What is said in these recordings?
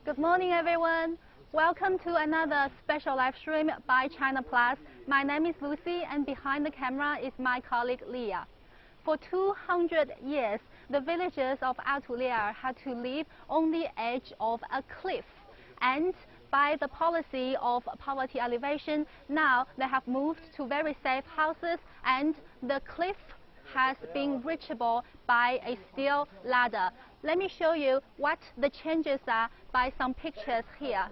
Good morning, everyone. Welcome to another special live stream by China Plus. My name is Lucy, and behind the camera is my colleague Leah. For 200 years, the villagers of Atulia had to live on the edge of a cliff, and by the policy of poverty elevation, now they have moved to very safe houses, and the cliff has been reachable by a steel ladder. Let me show you what the changes are by some pictures here.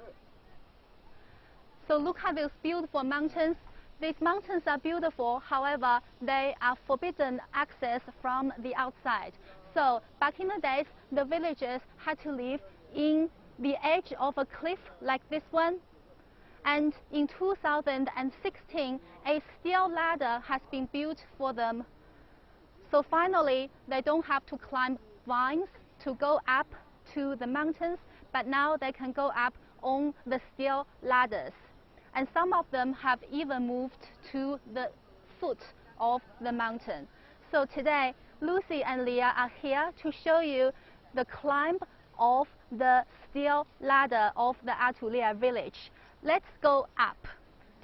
So look at these beautiful mountains. These mountains are beautiful, however, they are forbidden access from the outside. So back in the days, the villagers had to live in the edge of a cliff like this one. And in 2016, a steel ladder has been built for them. So finally, they don't have to climb vines to go up to the mountains, but now they can go up on the steel ladders. And some of them have even moved to the foot of the mountain. So today, Lucy and Leah are here to show you the climb of the steel ladder of the Atulia village. Let's go up.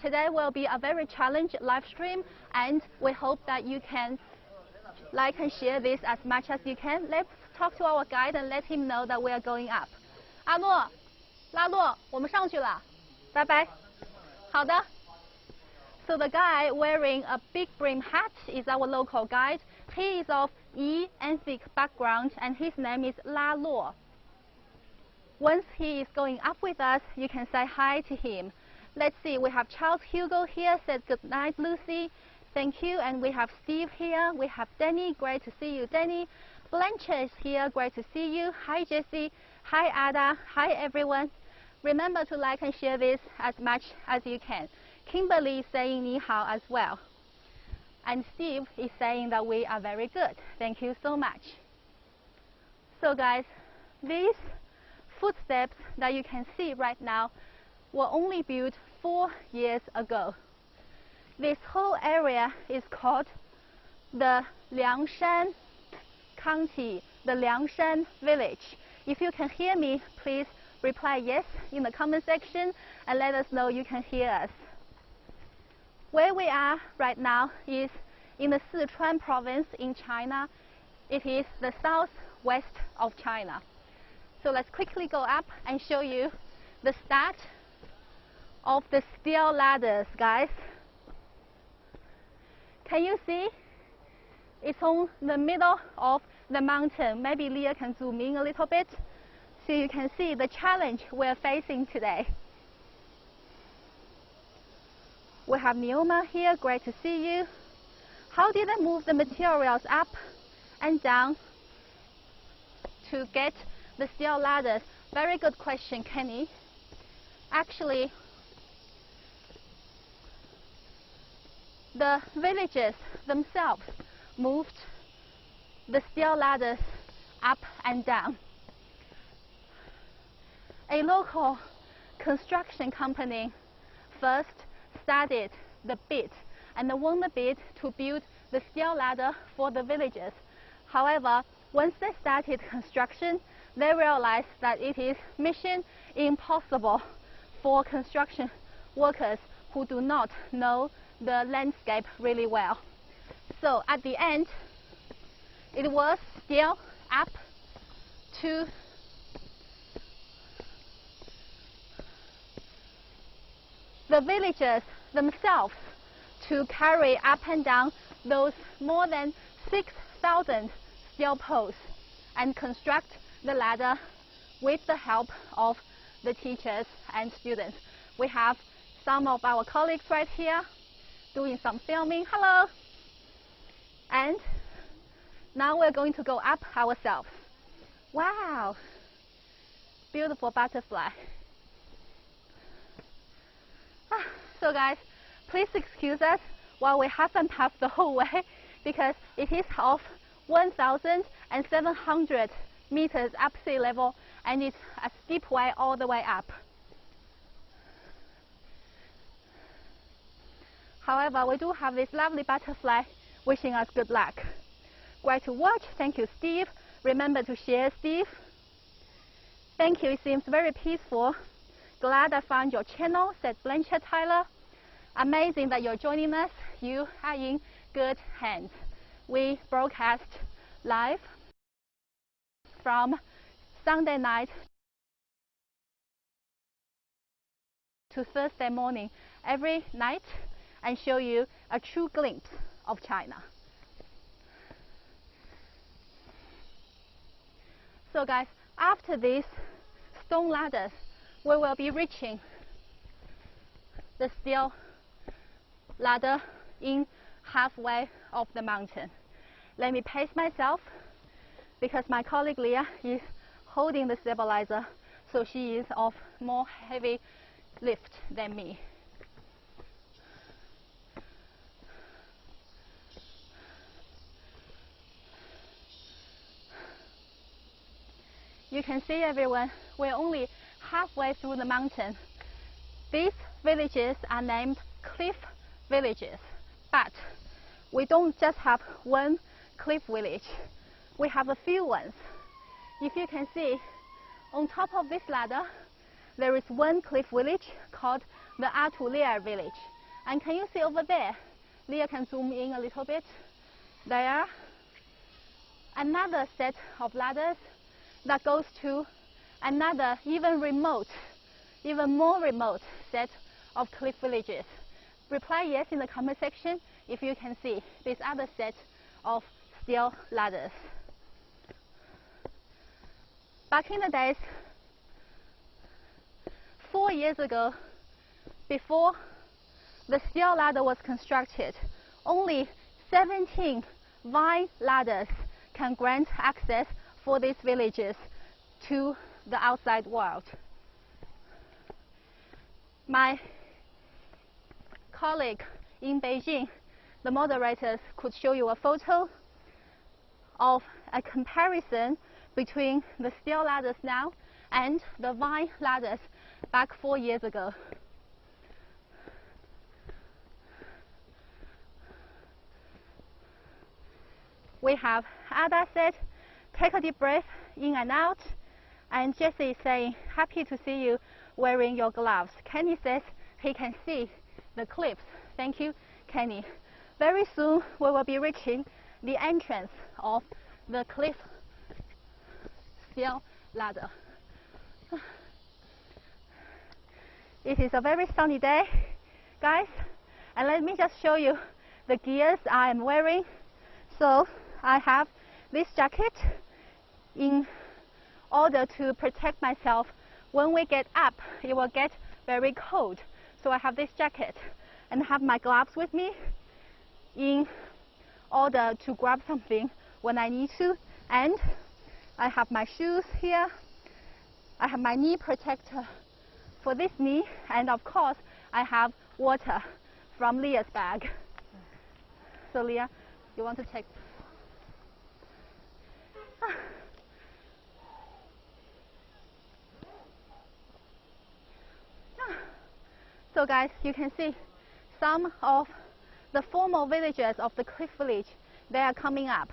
Today will be a very challenging live stream, and we hope that you can like and share this as much as you can. Let's talk to our guide and let him know that we are going up. 阿诺，拉洛，我们上去了，拜拜。好的。So the guy wearing a big brim hat is our local guide. He is of Yi ethnic background, and his name is La Luo. Once he is going up with us, you can say hi to him. Let's see, we have Charles Hugo here, said good night, Lucy. Thank you. And we have Steve here. We have Danny. Great to see you, Danny. Blanche is here. Great to see you. Hi, Jessie. Hi, Ada. Hi, everyone. Remember to like and share this as much as you can. Kimberly is saying ni hao as well. And Steve is saying that we are very good. Thank you so much. So guys, these footsteps that you can see right now were only built 4 years ago. This whole area is called the Liangshan County, the Liangshan village. If you can hear me, please reply yes in the comment section and let us know you can hear us. Where we are right now is in the Sichuan province in China. It is the southwest of China. So let's quickly go up and show you the start of the steel ladders, guys. Can you see? It's on the middle of the mountain. Maybe Leah can zoom in a little bit so you can see the challenge we're facing today. We have Neoma here. Great to see you. How did they move the materials up and down to get the steel ladders? Very good question, Kenny. Actually, the villagers themselves moved the steel ladders up and down. a local construction company first started the bid and won the bid to build the steel ladder for the villagers. However, once they started construction, they realized that it is mission impossible for construction workers who do not know the landscape really well. So at the end, it was still up to the villagers themselves to carry up and down those more than 6,000 steel poles and construct the ladder with the help of the teachers and students. We have some of our colleagues right here doing some filming. Hello! And now we're going to go up ourselves. Wow! Beautiful butterfly. So guys, please excuse us while we haven't passed the whole way because it is of 1,700 meters up sea level and it's a steep way all the way up. However, we do have this lovely butterfly wishing us good luck. Great to watch. Thank you, Steve. Remember to share, Steve. Thank you. It seems very peaceful. Glad I found your channel, said Blanchard Tyler. Amazing that you're joining us. You are in good hands. We broadcast live from Sunday night to Thursday morning every night and show you a true glimpse of China. So guys, after these stone ladders, we will be reaching the steel ladder in halfway of the mountain. Let me pace myself because my colleague Leah is holding the stabilizer, so she is of more heavy lift than me. You can see everyone, we're only halfway through the mountain. These villages are named cliff villages, but we don't just have one cliff village. We have a few ones. If you can see, on top of this ladder, there is one cliff village called the Atulia village. And can you see over there? Leah can zoom in a little bit. There, another set of ladders that goes to another even more remote set of cliff villages. Reply yes in the comment section if you can see this other set of steel ladders. Back in the days, 4 years ago, before the steel ladder was constructed, only 17 vine ladders can grant access for these villages to the outside world. My colleague in Beijing, the moderators, could show you a photo of a comparison between the steel ladders now and the vine ladders back 4 years ago. We have Ada said, take a deep breath in and out. And Jesse is saying, happy to see you wearing your gloves. Kenny says he can see the cliffs. Thank you, Kenny. Very soon we will be reaching the entrance of the cliff steel ladder. It is a very sunny day, guys, and let me just show you the gears I am wearing. So I have this jacket in order to protect myself. When we get up, it will get very cold. So I have this jacket and have my gloves with me in order to grab something when I need to. And I have my shoes here. I have my knee protector for this knee, and of course I have water from Leah's bag. So Leah, you want to take? So guys, you can see some of the former villagers of the cliff village, they are coming up.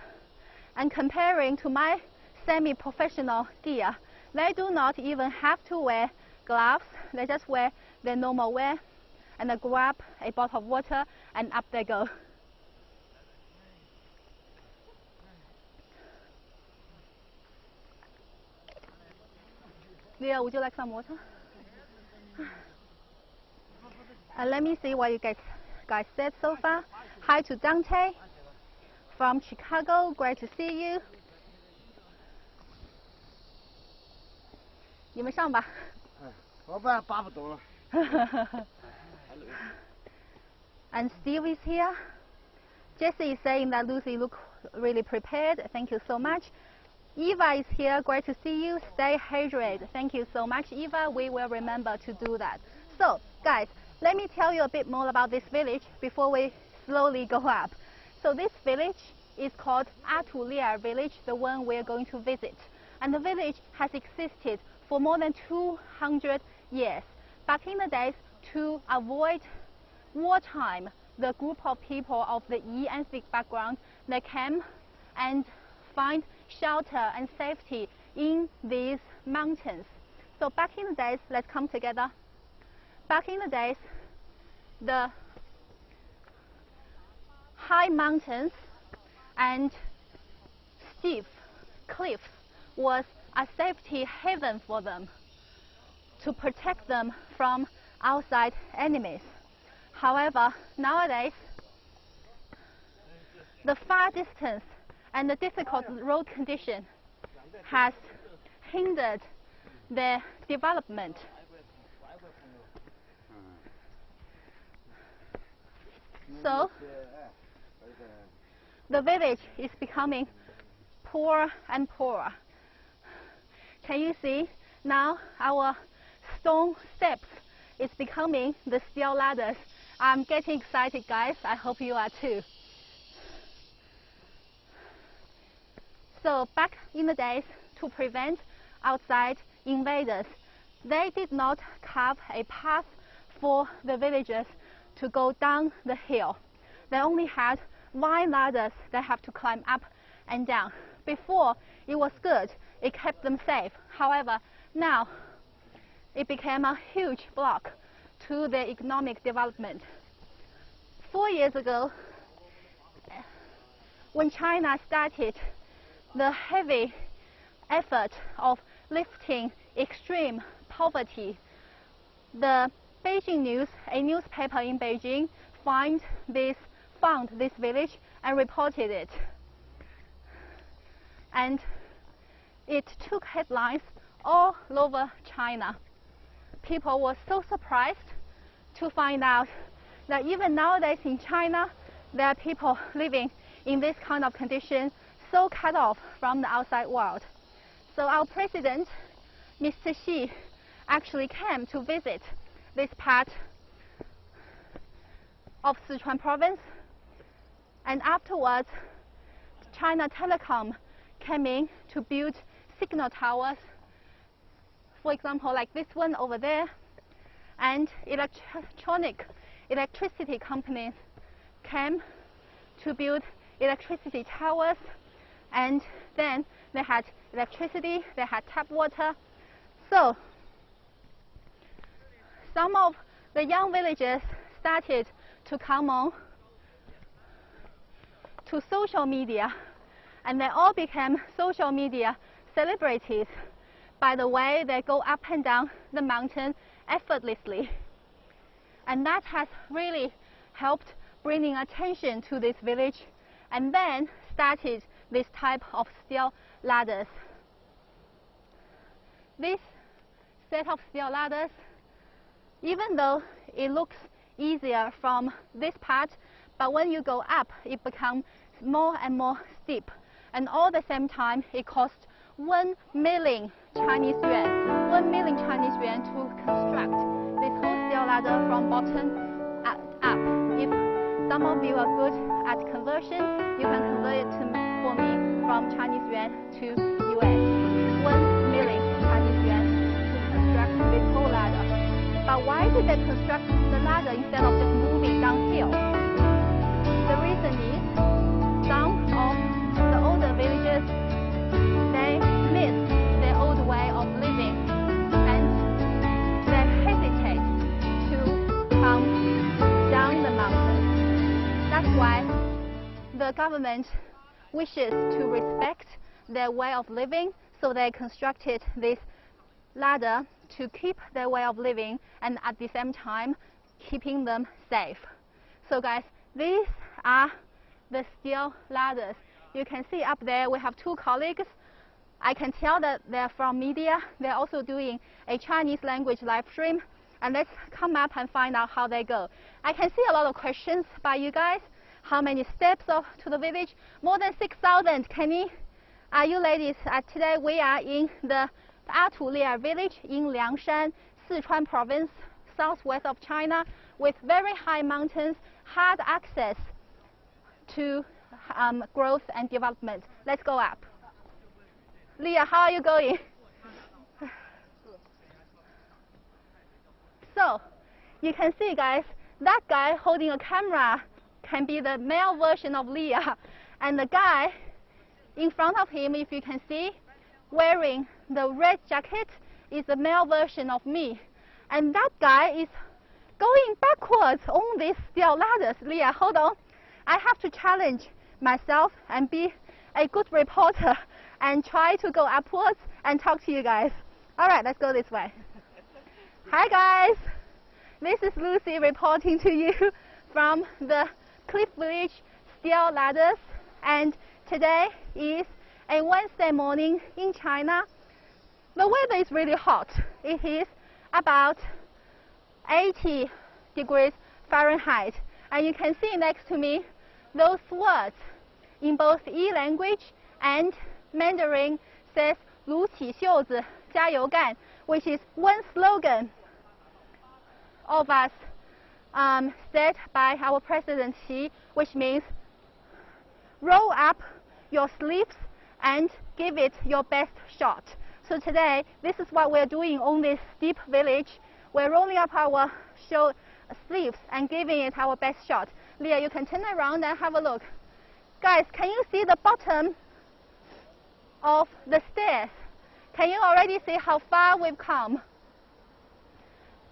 And comparing to my semi-professional gear, they do not even have to wear gloves. They just wear their normal wear and they grab a bottle of water and up they go. Leah, would you like some water? Let me see what you guys said so far. Hi to Dante from Chicago. Great to see you. 你们上吧。我把不动了。And Steve is here. Jesse is saying that Lucy look really prepared. Thank you so much. Eva is here. Great to see you. Stay hydrated. Thank you so much, Eva. We will remember to do that. So, guys, let me tell you a bit more about this village before we slowly go up. So this village is called Atulia village, the one we're going to visit. And the village has existed for more than 200 years. Back in the days, to avoid wartime, the group of people of the Yi ethnic background, they came and find shelter and safety in these mountains. So back in the days, let's come together. Back in the days, the high mountains and steep cliffs was a safety haven for them to protect them from outside enemies. However, nowadays, the far distance and the difficult road condition has hindered their development. So, the village is becoming poorer and poorer. Can you see now our stone steps is becoming the steel ladders? I'm getting excited, guys. I hope you are too. So back in the days, to prevent outside invaders, they did not carve a path for the villagers to go down the hill. They only had vine ladders they have to climb up and down. Before, it was good. It kept them safe. However, now it became a huge block to their economic development. 4 years ago, when China started the heavy effort of lifting extreme poverty, the Beijing News, a newspaper in Beijing, found this village and reported it. And it took headlines all over China. People were so surprised to find out that even nowadays in China, there are people living in this kind of condition, so cut off from the outside world. So our president, Mr. Xi, actually came to visit this part of Sichuan province, and afterwards China Telecom came in to build signal towers, for example like this one over there, and electricity companies came to build electricity towers, and then they had electricity, they had tap water. So some of the young villagers started to come on to social media, and they all became social media celebrities by the way they go up and down the mountain effortlessly. And that has really helped bringing attention to this village, and then started this type of steel ladders. This set of steel ladders, even though it looks easier from this part, but when you go up, it becomes more and more steep. And all at the same time, it costs 1 million Chinese yuan. 1 million Chinese yuan to construct this whole steel ladder from bottom up. If some of you are good at conversion, you can convert it for me from Chinese yuan to US. 1 million Chinese yuan to construct this whole ladder. But why did they construct the ladder instead of just moving downhill? The reason is some of the older villagers, they missed their old way of living and they hesitate to come down the mountain. That's why the government wishes to respect their way of living, so they constructed this ladder to keep their way of living and at the same time keeping them safe. So guys, these are the steel ladders. You can see up there we have two colleagues. I can tell that they're from media. They're also doing a Chinese language live stream. And let's come up and find out how they go. I can see a lot of questions by you guys. How many steps to the village? More than 6,000. You ladies, today we are in the Atulia village in Liangshan, Sichuan province, southwest of China, with very high mountains, hard access to growth and development. Let's go up. Leah, how are you going? So, you can see guys, that guy holding a camera can be the male version of Leah, and the guy in front of him, if you can see, wearing the red jacket is the male version of me. And that guy is going backwards on these steel ladders. Leah, hold on. I have to challenge myself and be a good reporter and try to go upwards and talk to you guys. All right, let's go this way. Hi guys. This is Lucy reporting to you from the Cliff Village steel ladders. And today is a Wednesday morning in China. The weather is really hot. It is about 80 degrees Fahrenheit. And you can see next to me those words in both Yi language and Mandarin says 撸起袖子加油干, which is one slogan of us said by our President Xi, which means roll up your sleeves and give it your best shot. So today, this is what we're doing on this steep village. We're rolling up our sleeves and giving it our best shot. Leah, you can turn around and have a look. Guys, can you see the bottom of the stairs? Can you already see how far we've come?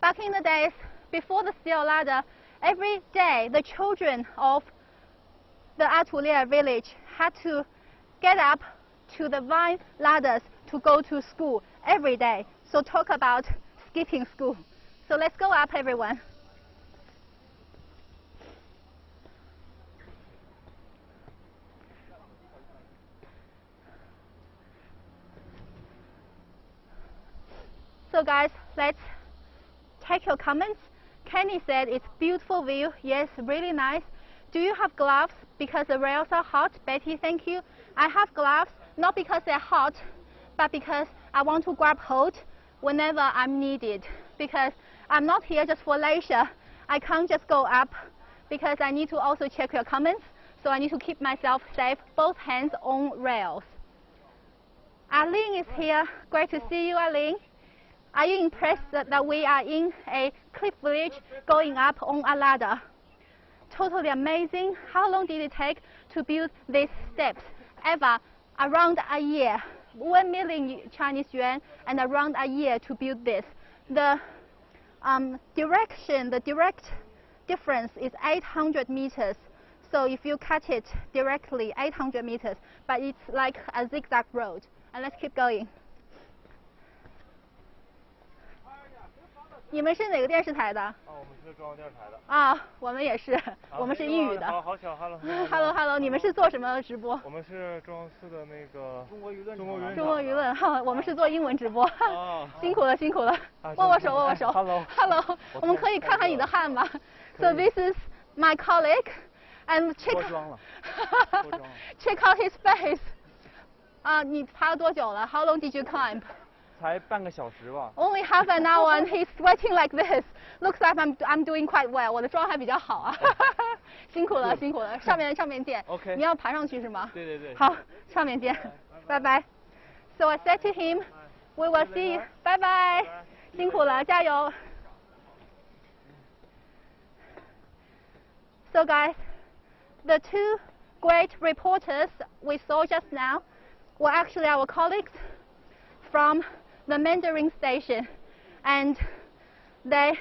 Back in the days, before the steel ladder, every day the children of the Atulia village had to get up to the vine ladders to go to school every day. So talk about skipping school. So let's go up, everyone. So guys, let's take your comments. Kenny said it's beautiful view. Yes, really nice. Do you have gloves? Because the rails are hot. Betty, thank you. I have gloves, not because they're hot, but because I want to grab hold whenever I'm needed. Because I'm not here just for leisure. I can't just go up because I need to also check your comments. So I need to keep myself safe, both hands on rails. Arlene is here. Great to see you, Arlene. Are you impressed that we are in a cliff village going up on a ladder? Totally amazing. How long did it take to build these steps? Around a year. 1 million Chinese yuan and around a year to build this. The direct difference is 800 meters. So if you cut it directly, 800 meters, but it's like a zigzag road. And let's keep going. 你们是哪个电视台的？我们是中央电视台的。我们也是，我们是英语的。好巧 ，Hello，你们是做什么直播？我们是中央四的那个中国舆论，我们是做英文直播。辛苦了。握握手。Hello， 我们可以看看你的汗吗 ？So this is my colleague, and check out his face. 你爬了多久了 ？How long did you climb? 才半个小时吧。Only half an hour, and he's sweating like this. Looks like I'm doing quite well. 我的妆还比较好啊。辛苦了。上面见。OK。你要爬上去是吗？对。好，上面见。拜拜。So I said to him, we will see you. 拜拜。辛苦了，加油。So guys, the two great reporters we saw just now were actually our colleagues from the Mandarin station, and they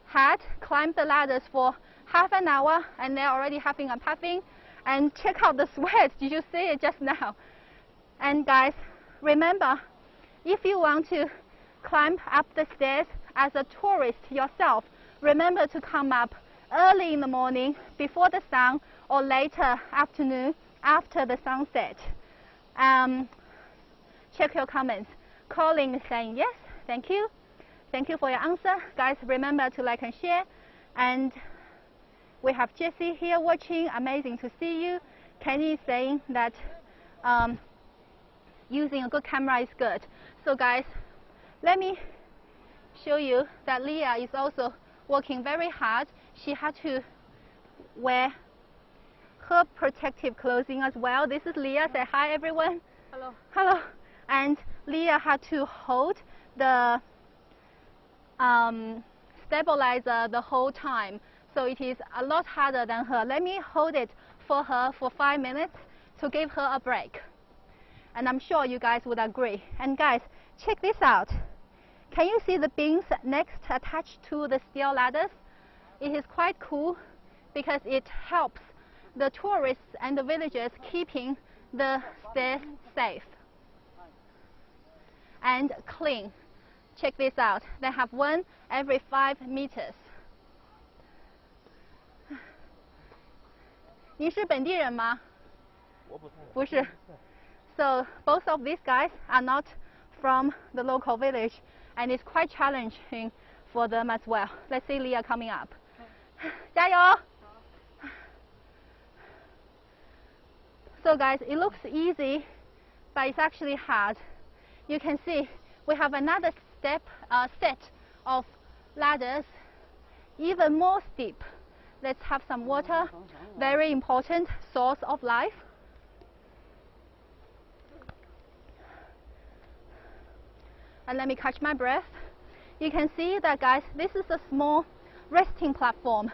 had climbed the ladders for half an hour and they're already having a puffing. And check out the sweat, did you see it just now? And guys, remember, if you want to climb up the stairs as a tourist yourself, remember to come up early in the morning before the sun or later afternoon after the sunset. Check your comments. Colin is saying yes, thank you. Thank you for your answer. Guys, remember to like and share. And we have Jessie here watching. Amazing to see you. Kenny is saying that using a good camera is good. So guys, let me show you that Leah is also working very hard. She had to wear her protective clothing as well. This is Leah. Say hi, everyone. Hello. Hello. And Leah had to hold the stabilizer the whole time. So it is a lot harder than her. Let me hold it for her for 5 minutes to give her a break. And I'm sure you guys would agree. And guys, check this out. Can you see the beams next attached to the steel ladders? It is quite cool because it helps the tourists and the villagers keeping the stairs safe and clean. Check this out. They have one every 5 meters. 你是本地人吗？我不太。不是。So both of these guys are not from the local village, and it's quite challenging for them as well. Let's see Leah coming up. 加油! So guys, it looks easy, but it's actually hard. You can see we have another set of ladders, even more steep. Let's have some water, very important source of life. And let me catch my breath. You can see that, guys, this is a small resting platform.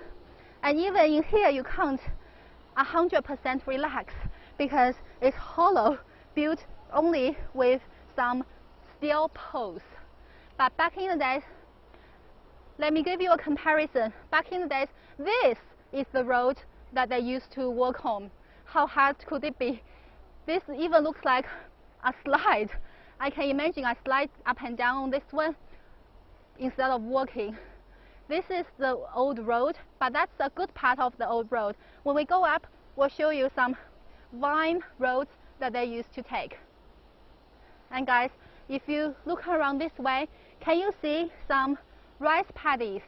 And even in here, you can't 100% relax because it's hollow, built only with some steel poles. But back in the days, let me give you a comparison. Back in the days, this is the road that they used to walk on. How hard could it be? This even looks like a slide. I can imagine I slide up and down on this one instead of walking. This is the old road, but that's a good part of the old road. When we go up, we'll show you some vine roads that they used to take. And guys, if you look around this way, can you see some rice paddies?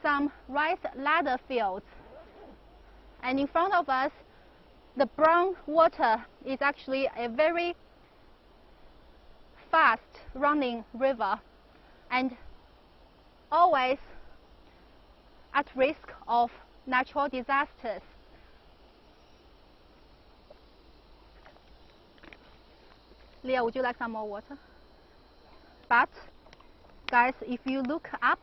Some rice ladder fields. And in front of us, the brown water is actually a very fast running river and always at risk of natural disasters. Leah, would you like some more water? But guys, if you look up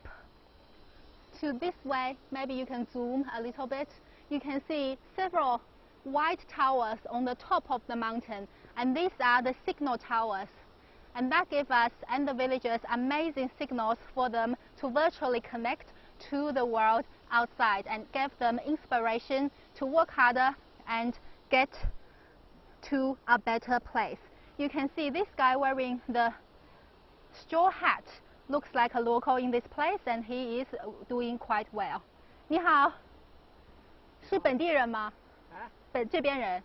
to this way, maybe you can zoom a little bit, you can see several white towers on the top of the mountain, and these are the signal towers, and that gives us and the villagers amazing signals for them to virtually connect to the world outside and give them inspiration to work harder and get to a better place. You can see this guy wearing the straw hat looks like a local in this place, and he is doing quite well. 你好，是本地人吗？这边人。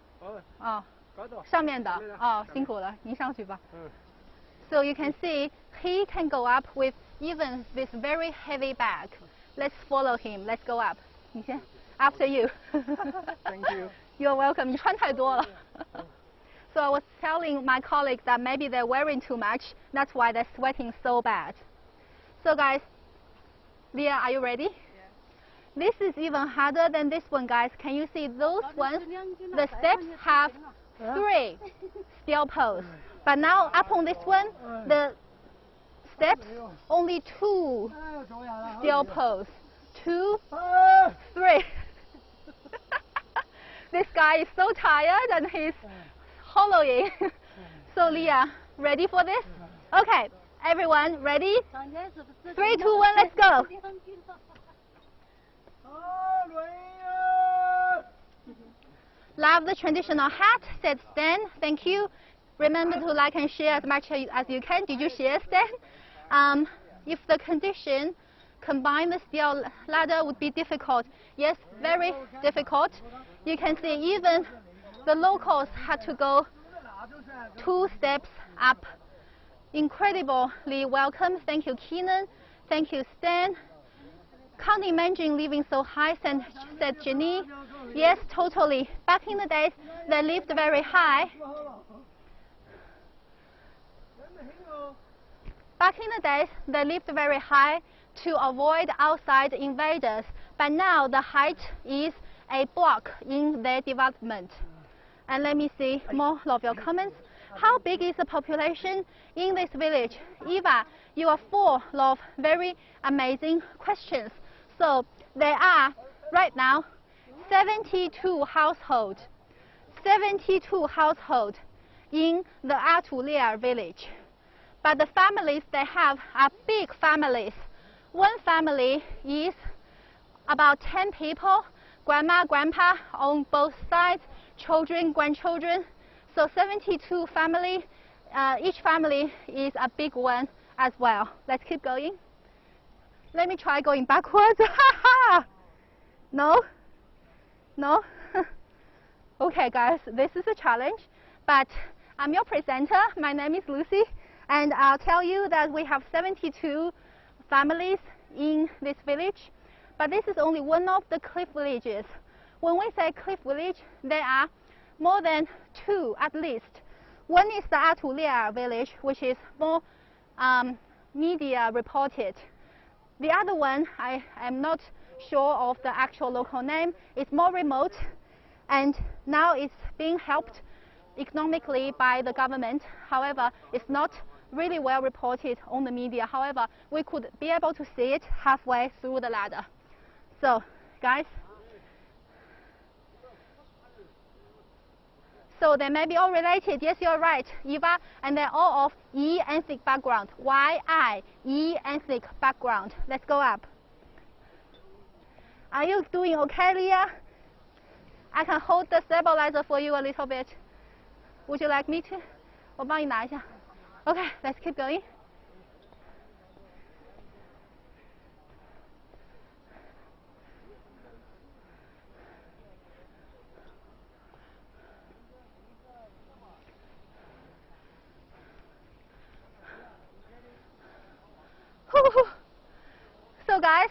哦。上面的。哦，辛苦了，您上去吧。So you can see he can go up with even this very heavy bag. Let's follow him. Let's go up. 你先 ，After you. Thank you. You're welcome. 你穿太多了。So I was telling my colleagues that maybe they're wearing too much. That's why they're sweating so bad. So guys, Leah, are you ready? This is even harder than this one, guys. Can you see those ones? The steps have 3 steel poles. But now up on this one, the steps only 2 steel poles. 2, 3. This guy is so tired and he's hollowing. So Leah, ready for this? Okay, everyone ready? 3, 2, 1, let's go. Love the traditional hat, said Stan. Thank you. Remember to like and share as much as you can. Did you share, Stan? If the condition combine the steel ladder would be difficult. Yes, very difficult. You can see even the locals had to go 2 steps up. Incredibly welcome. Thank you, Keenan. Thank you, Stan. Can't imagine living so high, said Jenny. Yes, totally. Back in the days, they lived very high. Back in the days, they lived very high to avoid outside invaders. But now the height is a block in their development. And let me see more of your comments. How big is the population in this village? Eva, you are full of very amazing questions. So there are right now 72 households. 72 households in the Atulia village. But the families they have are big families. One family is about 10 people, grandma, grandpa on both sides, children, grandchildren. So 72 family, each family is a big one as well. Let's keep going. Let me try going backwards. No? No? Okay guys, this is a challenge, but I'm your presenter. My name is Lucy, and I'll tell you that we have 72 families in this village, but this is only one of the cliff villages. When we say cliff village, there are more than 2 at least. One is the Atulia village, which is more media reported. The other one, I am not sure of the actual local name. It's more remote, and now it's being helped economically by the government. However, it's not really well reported on the media. However, we could be able to see it halfway through the ladder. So, guys, so they may be all related. Yes, you're right, Eva, and they're all of Yi ethnic background. Yi ethnic background. Let's go up. Are you doing okay, Leah? I can hold the stabilizer for you a little bit. Would you like me to? 我帮你拿一下. Okay, let's keep going. So guys,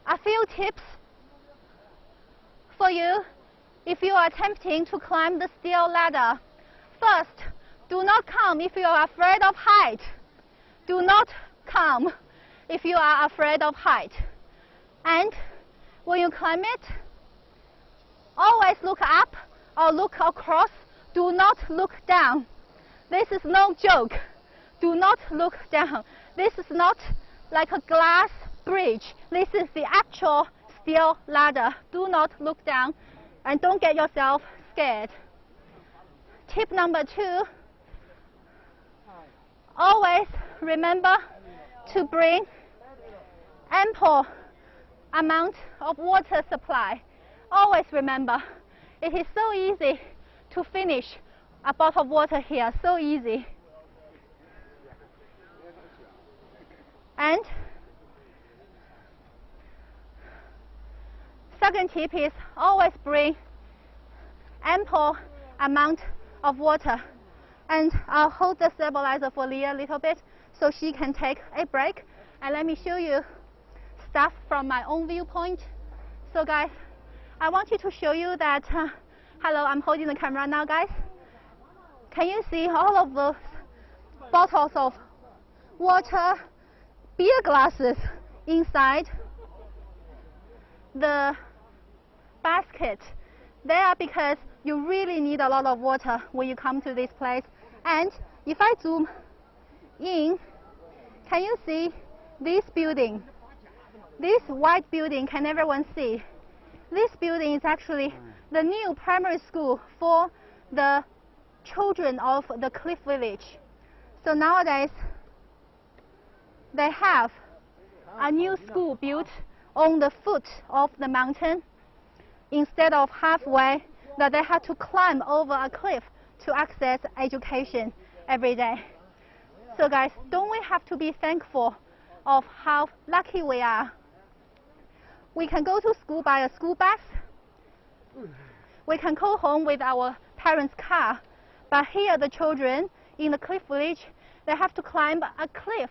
a few tips for you if you are attempting to climb the steel ladder. First, do not come if you are afraid of height. Do not come if you are afraid of height. And when you climb it, always look up or look across. Do not look down. This is no joke. Do not look down. This is not like a glass bridge. This is the actual steel ladder. Do not look down and don't get yourself scared. Tip number 2, always remember to bring ample amount of water supply. Always remember, it is so easy to finish a bottle of water here, so easy. And second tip is always bring ample amount of water. And I'll hold the stabilizer for Leah a little bit so she can take a break. And let me show you stuff from my own viewpoint. So guys, I wanted to show you that, hello, I'm holding the camera now, guys. Can you see all of those bottles of water, beer glasses inside the basket? They are because you really need a lot of water when you come to this place. And if I zoom in, can you see this building? This white building, can everyone see? This building is actually the new primary school for the children of the Cliff Village. So nowadays, they have a new school built on the foot of the mountain instead of halfway that they had to climb over a cliff to access education every day. So guys, don't we have to be thankful of how lucky we are? We can go to school by a school bus. We can go home with our parents' car. But here the children in the Cliff Village, they have to climb a cliff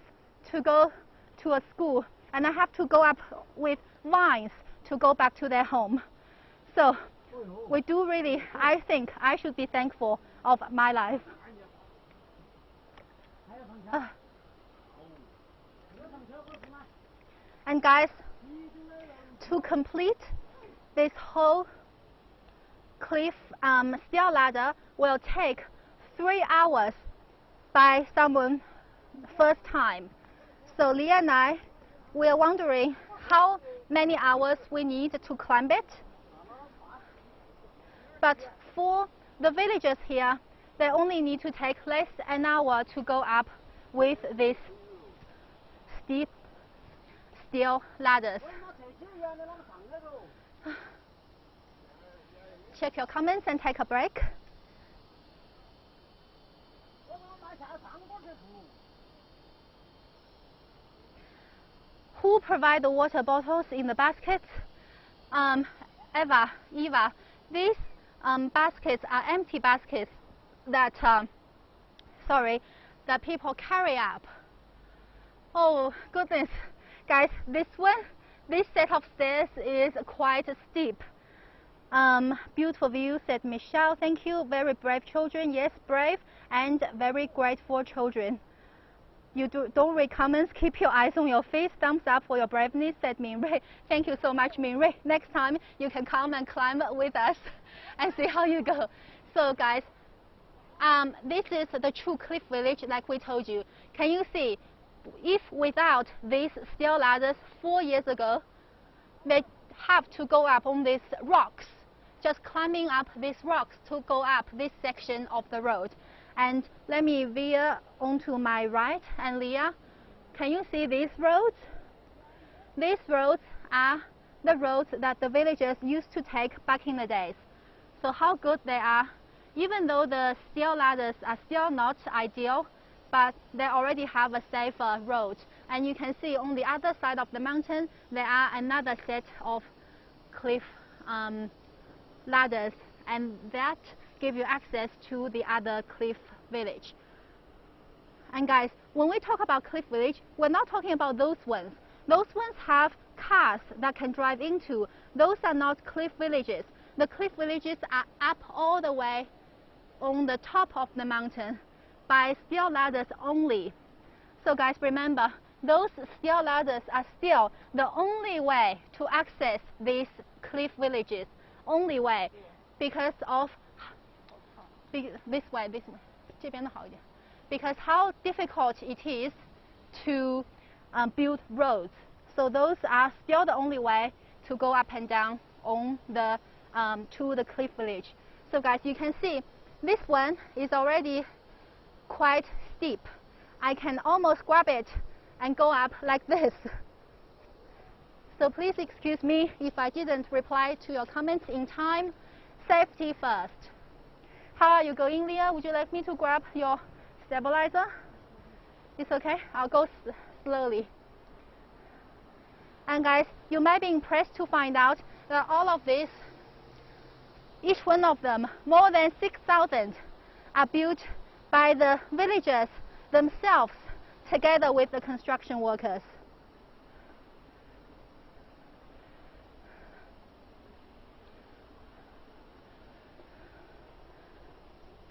to go to a school, and they have to go up with vines to go back to their home. So we do really, I think I should be thankful of my life. And guys, to complete this whole cliff stair ladder will take 3 hours by someone first time. So Leah and I, we are wondering how many hours we need to climb it. But for the villagers here, they only need to take less than an hour to go up with these steep steel ladders. Check your comments and take a break. Who provide the water bottles in the baskets? Eva, these baskets are empty baskets that, that people carry up. Oh goodness, guys, this set of stairs is quite steep. Beautiful view, said Michelle. Thank you. Very brave children. Yes, brave and very grateful children. You don't read comments. Keep your eyes on your feet. Thumbs up for your braveness, said Min Rui. Thank you so much, Min Rui. Next time you can come and climb with us and see how you go. So guys, this is the true Cliff Village, like we told you. Can you see? If without these steel ladders 4 years ago, they have to go up on these rocks, just climbing up these rocks to go up this section of the road. And let me veer onto my right, and Leah, can you see these roads? These roads are the roads that the villagers used to take back in the days. So how good they are. Even though the steel ladders are still not ideal, but they already have a safer road. And you can see on the other side of the mountain, there are another set of cliff ladders, and that give you access to the other cliff village. And guys, when we talk about cliff village, we're not talking about those ones. Those ones have cars that can drive into. Those are not cliff villages. The cliff villages are up all the way on the top of the mountain by steel ladders only. So guys, remember, those steel ladders are still the only way to access these cliff villages. Only way, because of this way, 这边的好一点. Because how difficult it is to build roads. So those are still the only way to go up and down on the to the cliff village. So guys, you can see this one is already quite steep. I can almost grab it and go up like this. So please excuse me if I didn't reply to your comments in time. Safety first. How are you going, Leah? Would you like me to grab your stabilizer? It's okay, I'll go slowly. And guys, you might be impressed to find out that all of these, each one of them, more than 6,000, are built by the villagers themselves together with the construction workers.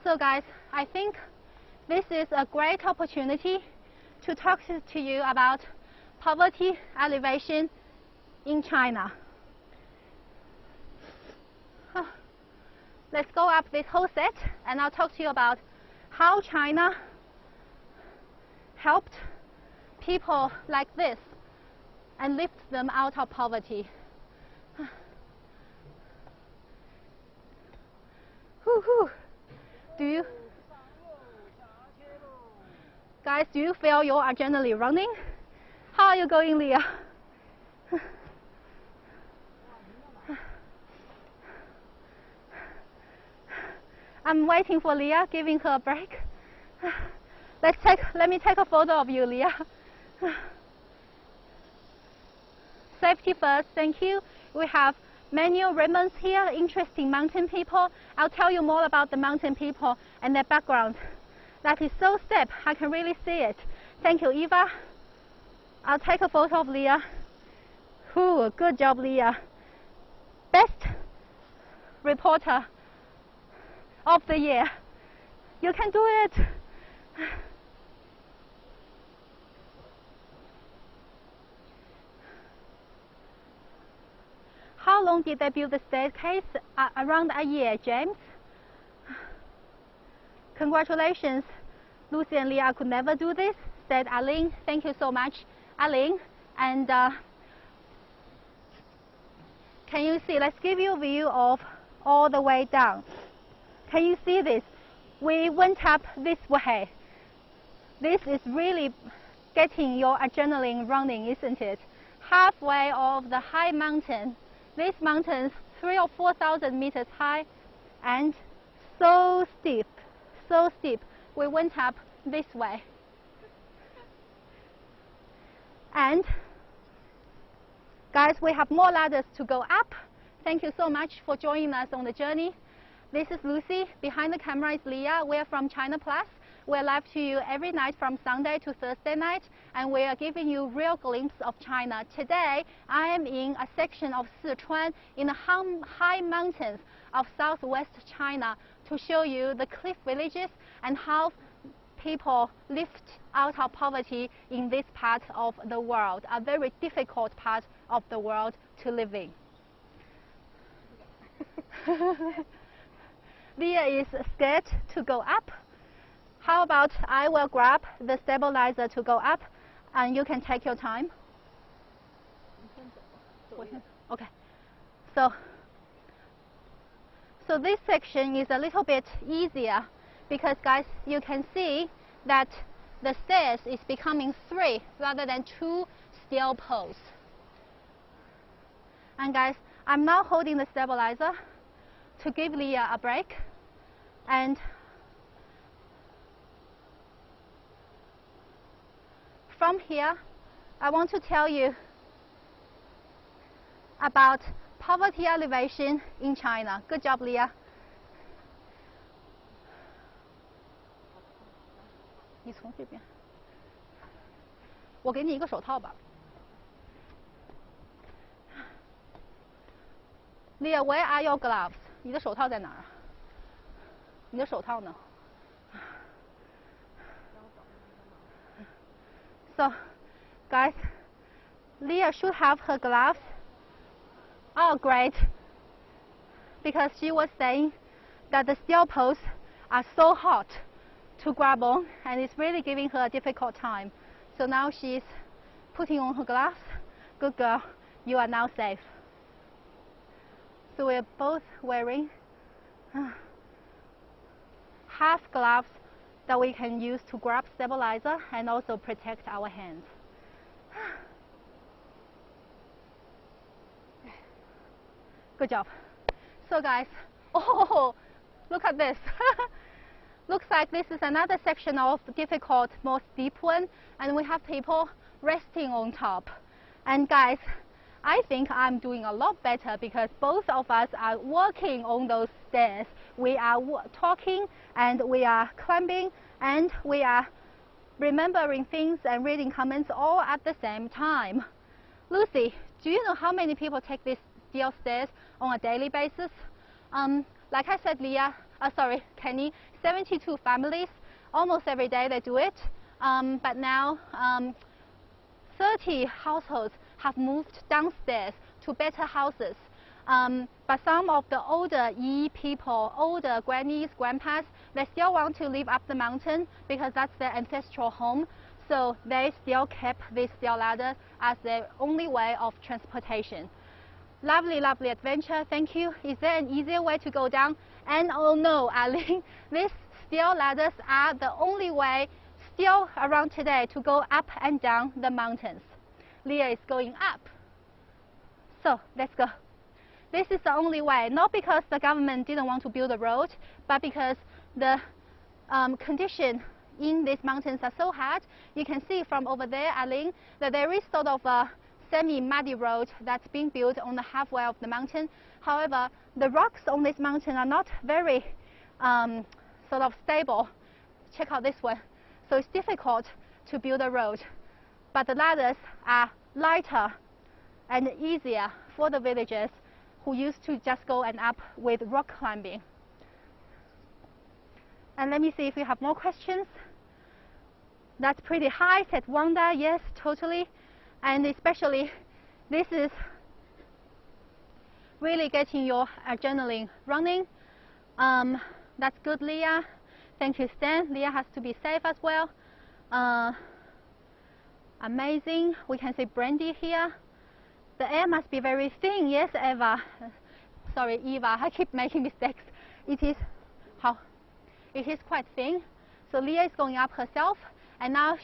So guys, I think this is a great opportunity to talk to you about poverty alleviation in China. Let's go up this whole set and I'll talk to you about how China helped people like this and lift them out of poverty. Whew. Guys, do you feel your adrenaline running? How are you going, Leah? I'm waiting for Leah, giving her a break. Let me take a photo of you, Leah. Safety first, thank you. We have Manuel Ribbons here, interesting mountain people. I'll tell you more about the mountain people and their background. That is so steep, I can really see it. Thank you, Eva. I'll take a photo of Leah. Ooh, good job, Leah. Best reporter of the year. You can do it. How long did they build the staircase? Around a year, James. Congratulations, Lucy and Leah could never do this, said Aline. Thank you so much, Aline. And can you see, let's give you a view of all the way down. Can you see this? We went up this way. This is really getting your adrenaline running, isn't it? Halfway of the high mountain. This mountain's 3,000 or 4,000 meters high and so steep, so steep. We went up this way. And guys, we have more ladders to go up. Thank you so much for joining us on the journey. This is Lucy. Behind the camera is Leah. We're from China Plus. We're live to you every night from Sunday to Thursday night, and we are giving you real glimpse of China. Today, I am in a section of Sichuan in the high mountains of southwest China to show you the cliff villages and how people lift out of poverty in this part of the world, a very difficult part of the world to live in. Leah is scared to go up. How about I will grab the stabilizer to go up and you can take your time? Okay. So this section is a little bit easier because guys, you can see that the stairs is becoming 3 rather than 2 steel poles. And guys, I'm now holding the stabilizer to give Leah a break. And from here, I want to tell you about poverty elevation in China. Good job, Leah. 你从这边，我给你一个手套吧。Leah, where are your gloves? 你的手套在哪儿？你的手套呢？ So, guys, Leah should have her gloves. Oh, great. Because she was saying that the steel poles are so hot to grab on and it's really giving her a difficult time. So now she's putting on her gloves. Good girl, you are now safe. So we're both wearing half gloves that we can use to grab stabilizer and also protect our hands. Good job. So guys, oh, look at this. Looks like this is another section of difficult, more steep one, and we have people resting on top. And guys, I think I'm doing a lot better because both of us are walking on those stairs. We are talking and we are climbing and we are remembering things and reading comments all at the same time. Lucy, do you know how many people take these steel stairs on a daily basis? Like I said, Kenny, 72 families, almost every day they do it. But now 30 households have moved downstairs to better houses. But some of the older people, older grannies, grandpas, they still want to live up the mountain because that's their ancestral home. So they still kept this steel ladder as their only way of transportation. Lovely, lovely adventure. Thank you. Is there an easier way to go down? And oh no, Ali, these steel ladders are the only way still around today to go up and down the mountains. Leah is going up. So let's go. This is the only way, not because the government didn't want to build a road, but because the condition in these mountains are so hard. You can see from over there, Aline, that there is sort of a semi-muddy road that's being built on the halfway of the mountain. However, the rocks on this mountain are not very sort of stable. Check out this one. So it's difficult to build a road, but the ladders are lighter and easier for the villagers who used to just go and up with rock climbing. And let me see if we have more questions. That's pretty high, said Wanda. Yes, totally. And especially, this is really getting your adrenaline running. That's good, Leah. Thank you, Stan. Leah has to be safe as well. Amazing. We can see Brandy here. The air must be very thin. Yes, Eva. Sorry, Eva. I keep making mistakes. It is it is quite thin. So Leah is going up herself, and now,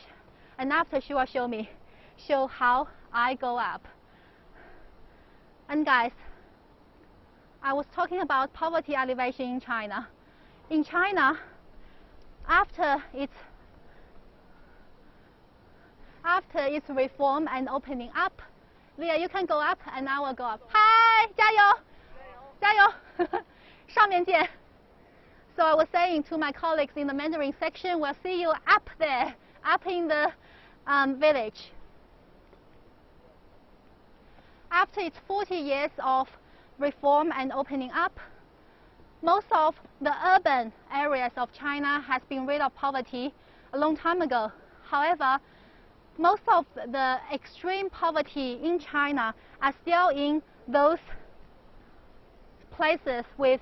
and after she will show how I go up. And guys, I was talking about poverty elevation in China. In China, after its reform and opening up, Leah, you can go up, and I will go up. Hi, 加油，加油，上面见。So I was saying to my colleagues in the Mandarin section, we'll see you up there, up in the village. After its 40 years of reform and opening up, most of the urban areas of China has been rid of poverty a long time ago. However, most of the extreme poverty in China are still in those places with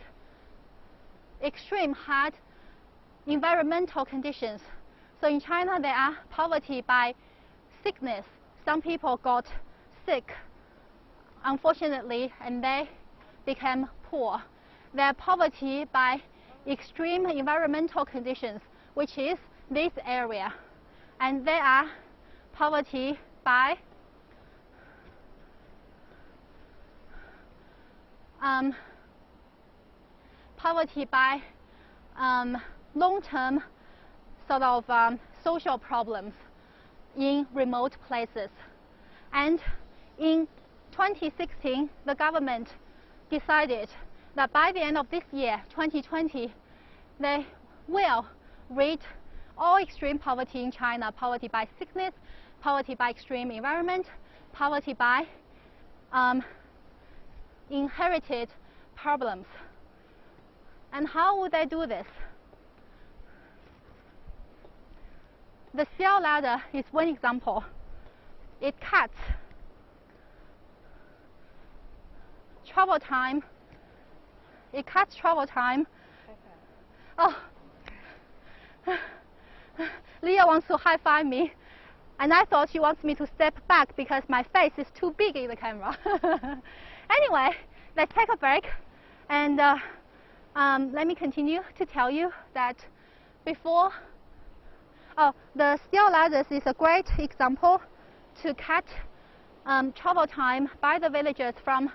extreme hard environmental conditions. So in China, there are poverty by sickness. Some people got sick, unfortunately, and they became poor. There are poverty by extreme environmental conditions, which is this area. And there are poverty by long-term sort of social problems in remote places. And in 2016, the government decided that by the end of this year, 2020, they will rid all extreme poverty in China, poverty by sickness, poverty by extreme environment, poverty by inherited problems. And how would they do this? The steel ladder is one example. It cuts travel time. It cuts travel time. Oh, Leah wants to high-five me, and I thought she wants me to step back because my face is too big in the camera. Anyway, let's take a break, and let me continue to tell you that before, the steel ladders is a great example to cut travel time by the villagers from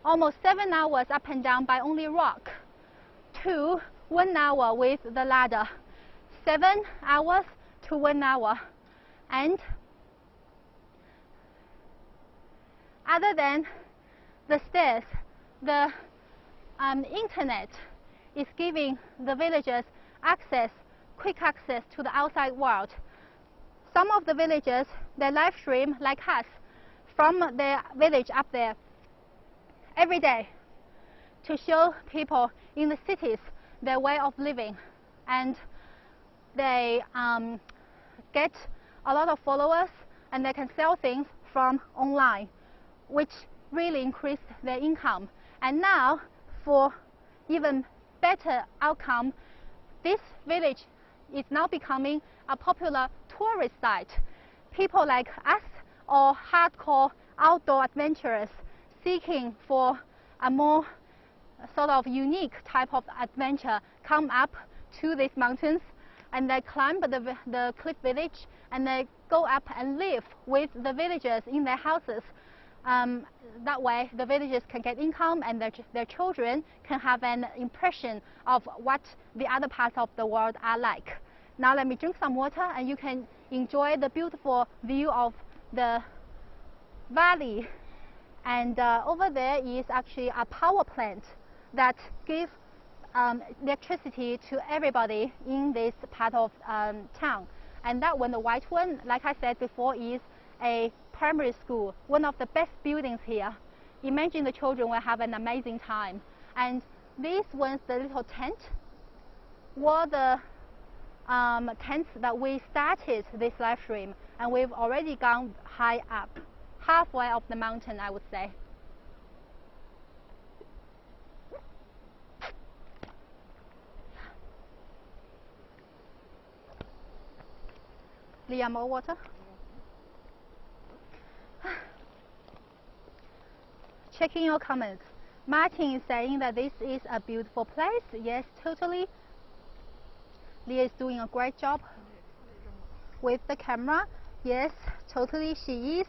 almost 7 hours up and down by only rock to 1 hour with the ladder. 7 hours to 1 hour. And other than the stairs, the internet is giving the villagers quick access to the outside world. Some of the villagers, they live stream like us from their village up there every day to show people in the cities their way of living, and they get a lot of followers, and they can sell things from online, which really increased their income. And now, for even better outcome, this village is now becoming a popular tourist site. People like us or hardcore outdoor adventurers seeking for a more sort of unique type of adventure come up to these mountains and they climb the cliff village and they go up and live with the villagers in their houses. That way the villagers can get income and their children can have an impression of what the other parts of the world are like. Now let me drink some water and you can enjoy the beautiful view of the valley. And over there is actually a power plant that gives electricity to everybody in this part of town. And that one, the white one, like I said before, is a primary school, one of the best buildings here. Imagine the children will have an amazing time. And these ones, the little tent, were the tents that we started this live stream, and we've already gone high up, halfway up the mountain, I would say. Leah, more water? Checking your comments. Martin is saying that this is a beautiful place. Yes, totally. Leah is doing a great job with the camera. Yes, totally she is.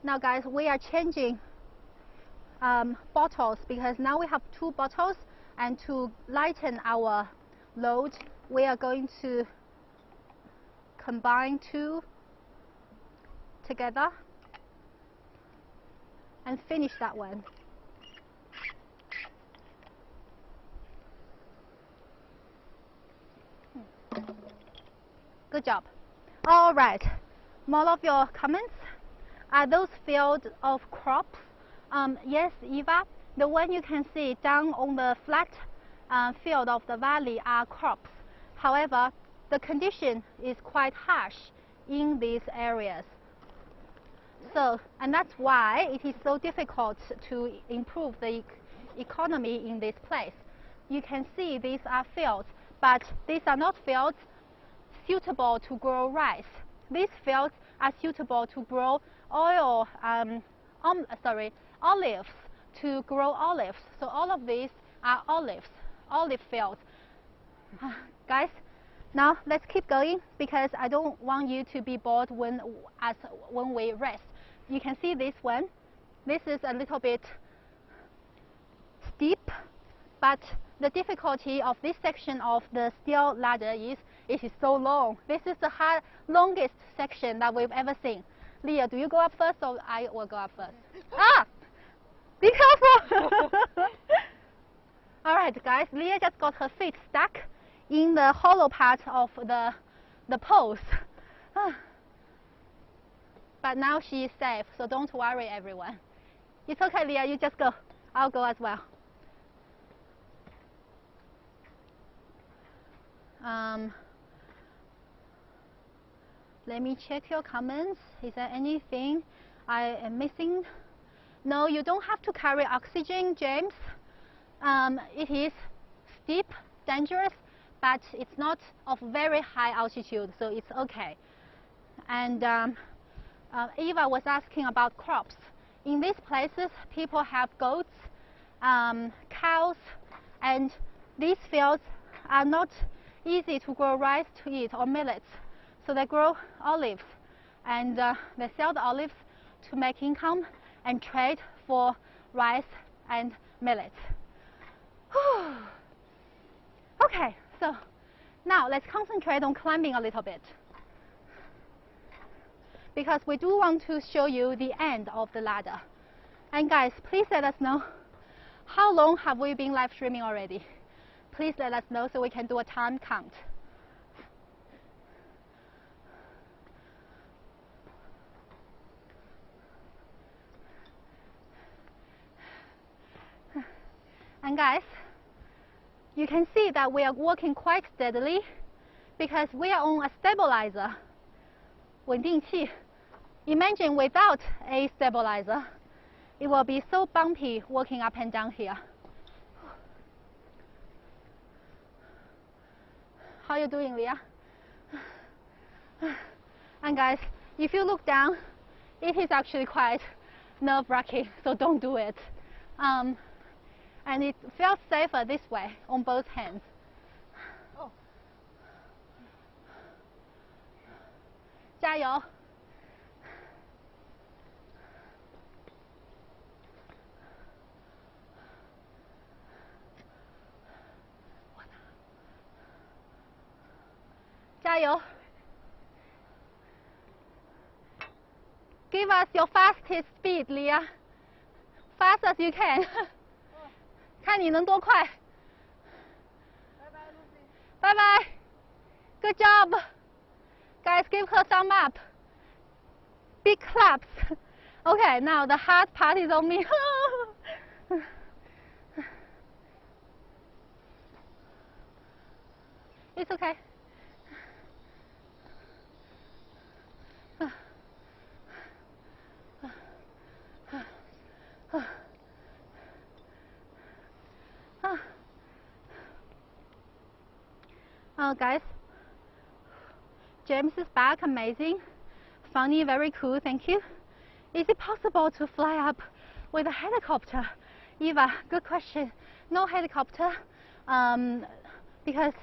Now guys, we are changing bottles because now we have 2 bottles, and to lighten our load we are going to combine 2 together and finish that one. Good job. All right, more of your comments. Are those fields of crops? Yes, Eva, the one you can see down on the flat field of the valley are crops. However, the condition is quite harsh in these areas. So, and that's why it is so difficult to improve the economy in this place. You can see these are fields, but these are not fields suitable to grow rice. These fields are suitable to grow olives, to grow olives. So all of these are olive fields. Guys, now let's keep going because I don't want you to be bored when we rest. You can see this one. This is a little bit steep, but the difficulty of this section of the steel ladder is it is so long. This is the longest section that we've ever seen. Leah, do you go up first or I will go up first? Ah! Be careful! Alright guys, Leah just got her feet stuck in the hollow part of the poles. But now she is safe, so don't worry everyone. It's okay, Leah, you just go. I'll go as well. Let me check your comments. Is there anything I am missing? No, you don't have to carry oxygen, James. It is steep, dangerous, but it's not of very high altitude, so it's okay. And Eva was asking about crops. In these places, people have goats, cows, and these fields are not easy to grow rice to eat or millets. So they grow olives, and they sell the olives to make income and trade for rice and millets. Okay, so now let's concentrate on climbing a little bit, because we do want to show you the end of the ladder. And guys, please let us know how long have we been live streaming already. Please let us know so we can do a time count. And guys, you can see that we are working quite steadily because we are on a stabilizer, 稳定器. Imagine without a stabilizer, it will be so bumpy walking up and down here. How are you doing, Leah? And guys, if you look down, it is actually quite nerve-wracking, so don't do it. And it feels safer this way on both hands. Oh. 加油！加油！ Give us your fastest speed, Leah. Fast as you can. 看你能多快。拜拜。Good job. Guys, give her thumb up. Big claps. Okay, now the hard part is on me. It's okay. Guys, James is back, amazing, funny, very cool, thank you. Is it possible to fly up with a helicopter? Eva, good question. No helicopter, because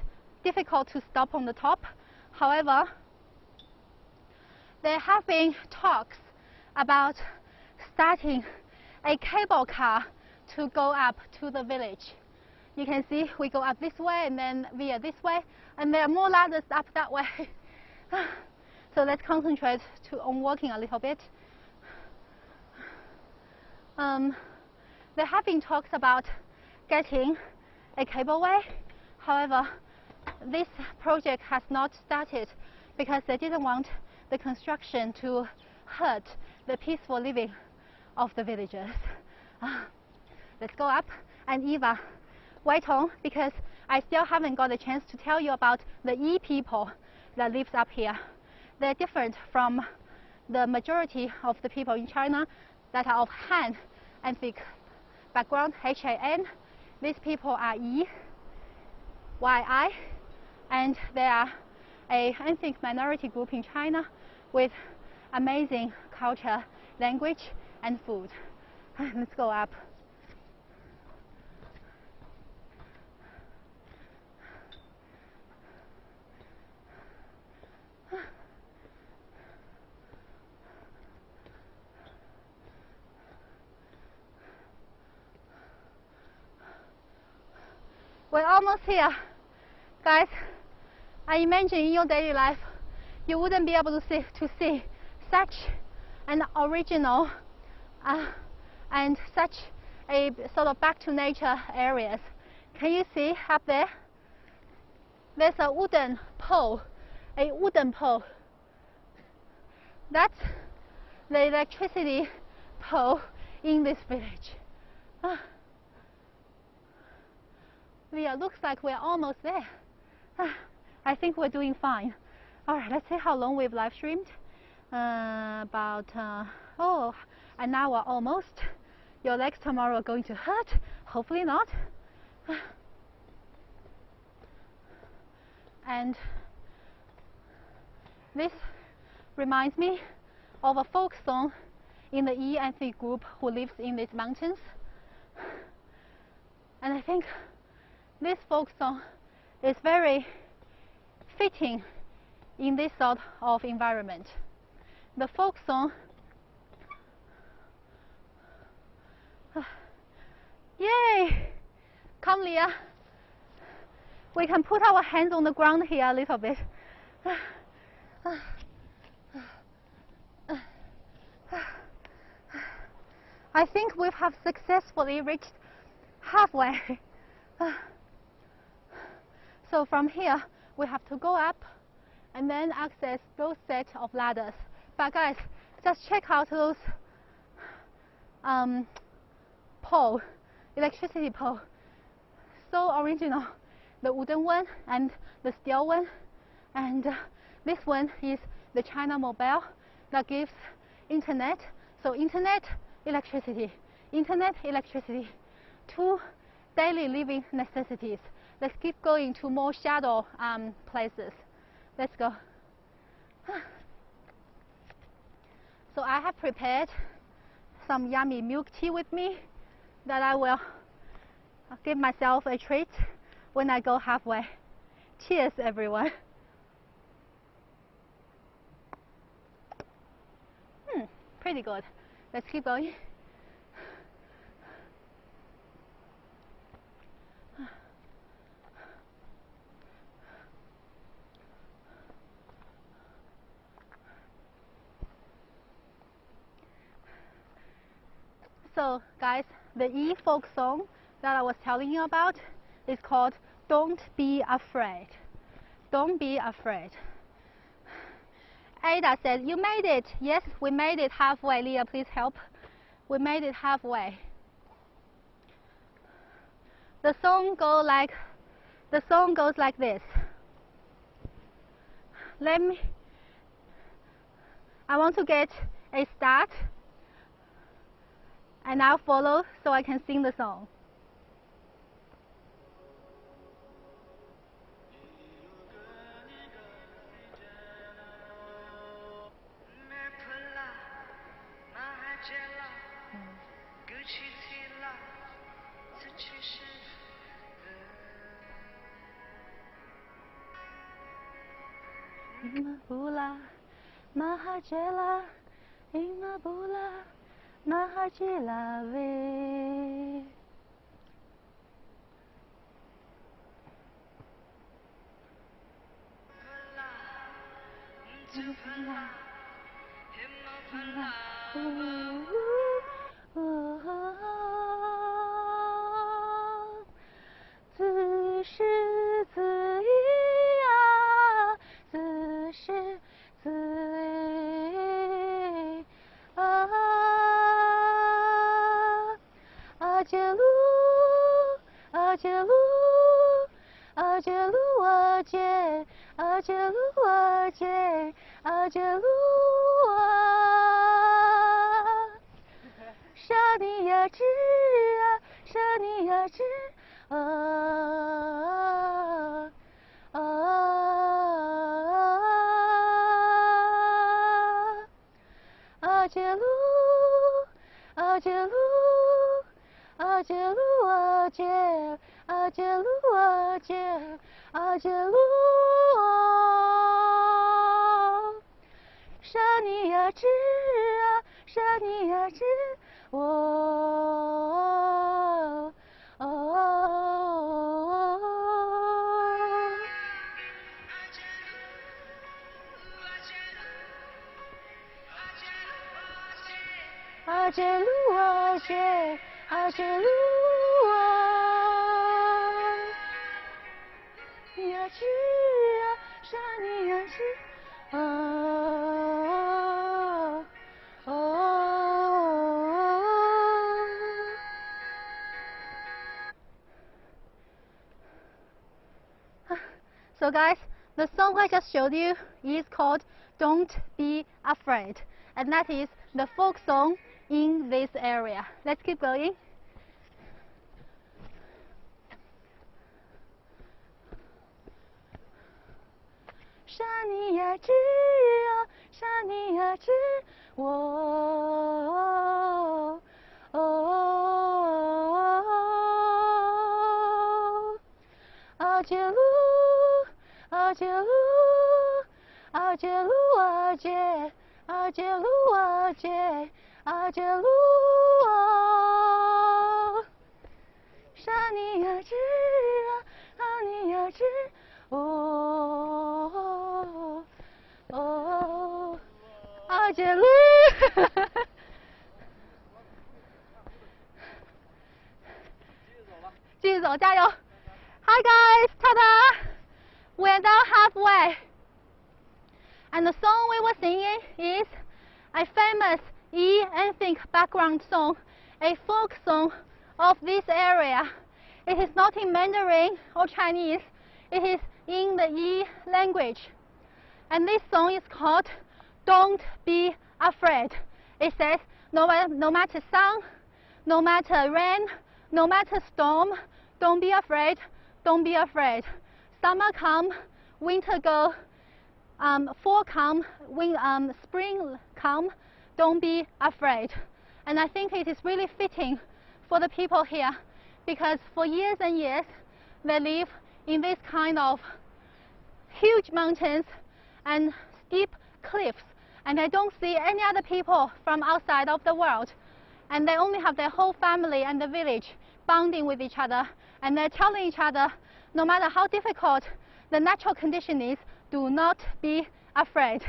difficult to stop on the top. However, there have been talks about starting a cable car to go up to the village. You can see we go up this way and then via this way, and there are more ladders up that way. So let's concentrate on walking a little bit. There have been talks about getting a cableway. However, this project has not started because they didn't want the construction to hurt the peaceful living of the villagers. Let's go up. And Eva, wait on, because I still haven't got a chance to tell you about the Yi people that lives up here. They're different from the majority of the people in China that are of Han ethnic background, Han. These people are Yi, Yi, and they are an ethnic minority group in China with amazing culture, language, and food. Let's go up. We're almost here. Guys, I imagine in your daily life, you wouldn't be able to see such an original and such a sort of back to nature areas. Can you see up there? There's a wooden pole, That's the electricity pole in this village. Yeah, looks like we're almost there. I think we're doing fine. All right, let's see how long we've live streamed. About an hour almost. Your legs tomorrow are going to hurt. Hopefully not. And this reminds me of a folk song in the Yi ethnic group who lives in these mountains. And I think this folk song is very fitting in this sort of environment. The folk song, yay! Come, Leah. We can put our hands on the ground here a little bit. I think we have successfully reached halfway. So from here, we have to go up and then access those set of ladders. But guys, just check out those electricity pole. So original. The wooden one and the steel one. And this one is the China Mobile that gives internet. So internet, electricity. Internet, electricity. Two daily living necessities. Let's keep going to more shadow places. Let's go. So I have prepared some yummy milk tea with me that I will give myself a treat when I go halfway. Cheers, everyone. Pretty good. Let's keep going. So guys, the E folk song that I was telling you about is called Don't Be Afraid. Don't be afraid. Ada said, you made it. Yes, we made it halfway. Leah, please help. We made it halfway. The song goes like this. I want to get a start, and I'll follow so I can sing the song. Imabula, Mahajela, Imabula, Mahajela ve. So guys, the song I just showed you is called Don't Be Afraid, and that is the folk song in this area. Let's keep going.沙尼亚之啊，沙尼亚之我，阿杰鲁，阿杰鲁，阿杰鲁，阿杰，阿杰鲁，阿杰，阿杰鲁，沙尼亚之啊，沙尼亚之。阿杰鲁，继续走，加油 ！Hi guys, ta-da! We're now halfway, and the song we were singing is a famous E-ethnic background song, a folk song of this area. It is not in Mandarin or Chinese. It is in the E language, and this song is called Don't Be Afraid. It says no matter sun, no matter rain, no matter storm, don't be afraid, don't be afraid. Summer come, winter go, fall come, when spring come, don't be afraid. And I think it is really fitting for the people here, because for years and years they live in this kind of huge mountains and steep cliffs, and they don't see any other people from outside of the world, and they only have their whole family and the village bonding with each other, and they're telling each other, no matter how difficult the natural condition is, do not be afraid.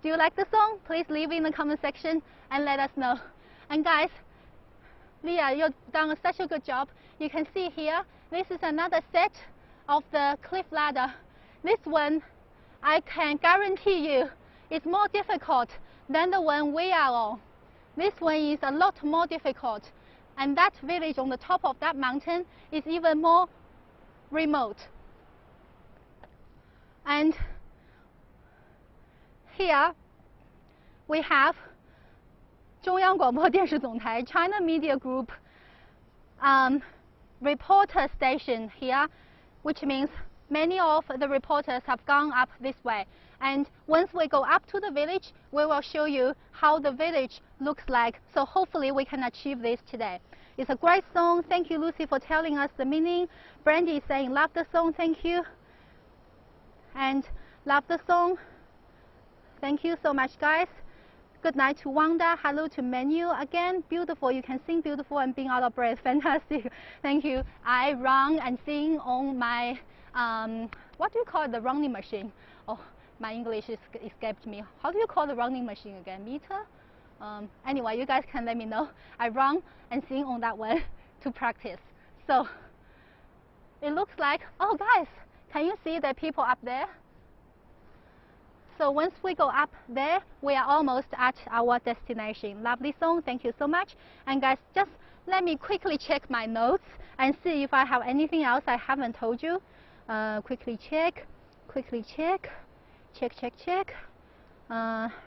Do you like the song? Please leave in the comment section and let us know. And guys, Leah, you've done such a good job. You can see here, this is another set of the cliff ladder. This one, I can guarantee you, is more difficult than the one we are on. This one is a lot more difficult, and that village on the top of that mountain is even more remote. And here we have 中央广播电视总台 China Media Group reporter station here, which means many of the reporters have gone up this way. And once we go up to the village, we will show you how the village looks like. So hopefully we can achieve this today. It's a great song. Thank you, Lucy, for telling us the meaning. Brandy is saying, love the song. Thank you. And love the song. Thank you so much, guys. Good night to Wanda. Hello to Menu. Again, beautiful. You can sing beautiful and being out of breath. Fantastic. Thank you. I run and sing on my, what do you call it, the running machine? Oh, my English escaped me. How do you call the running machine again? Meter? Anyway, you guys can let me know. I run and sing on that one to practice. So it looks like, oh guys, can you see the people up there? So once we go up there, we are almost at our destination. Lovely song, thank you so much. And guys, just let me quickly check my notes and see if I have anything else I haven't told you. Quickly check. Check.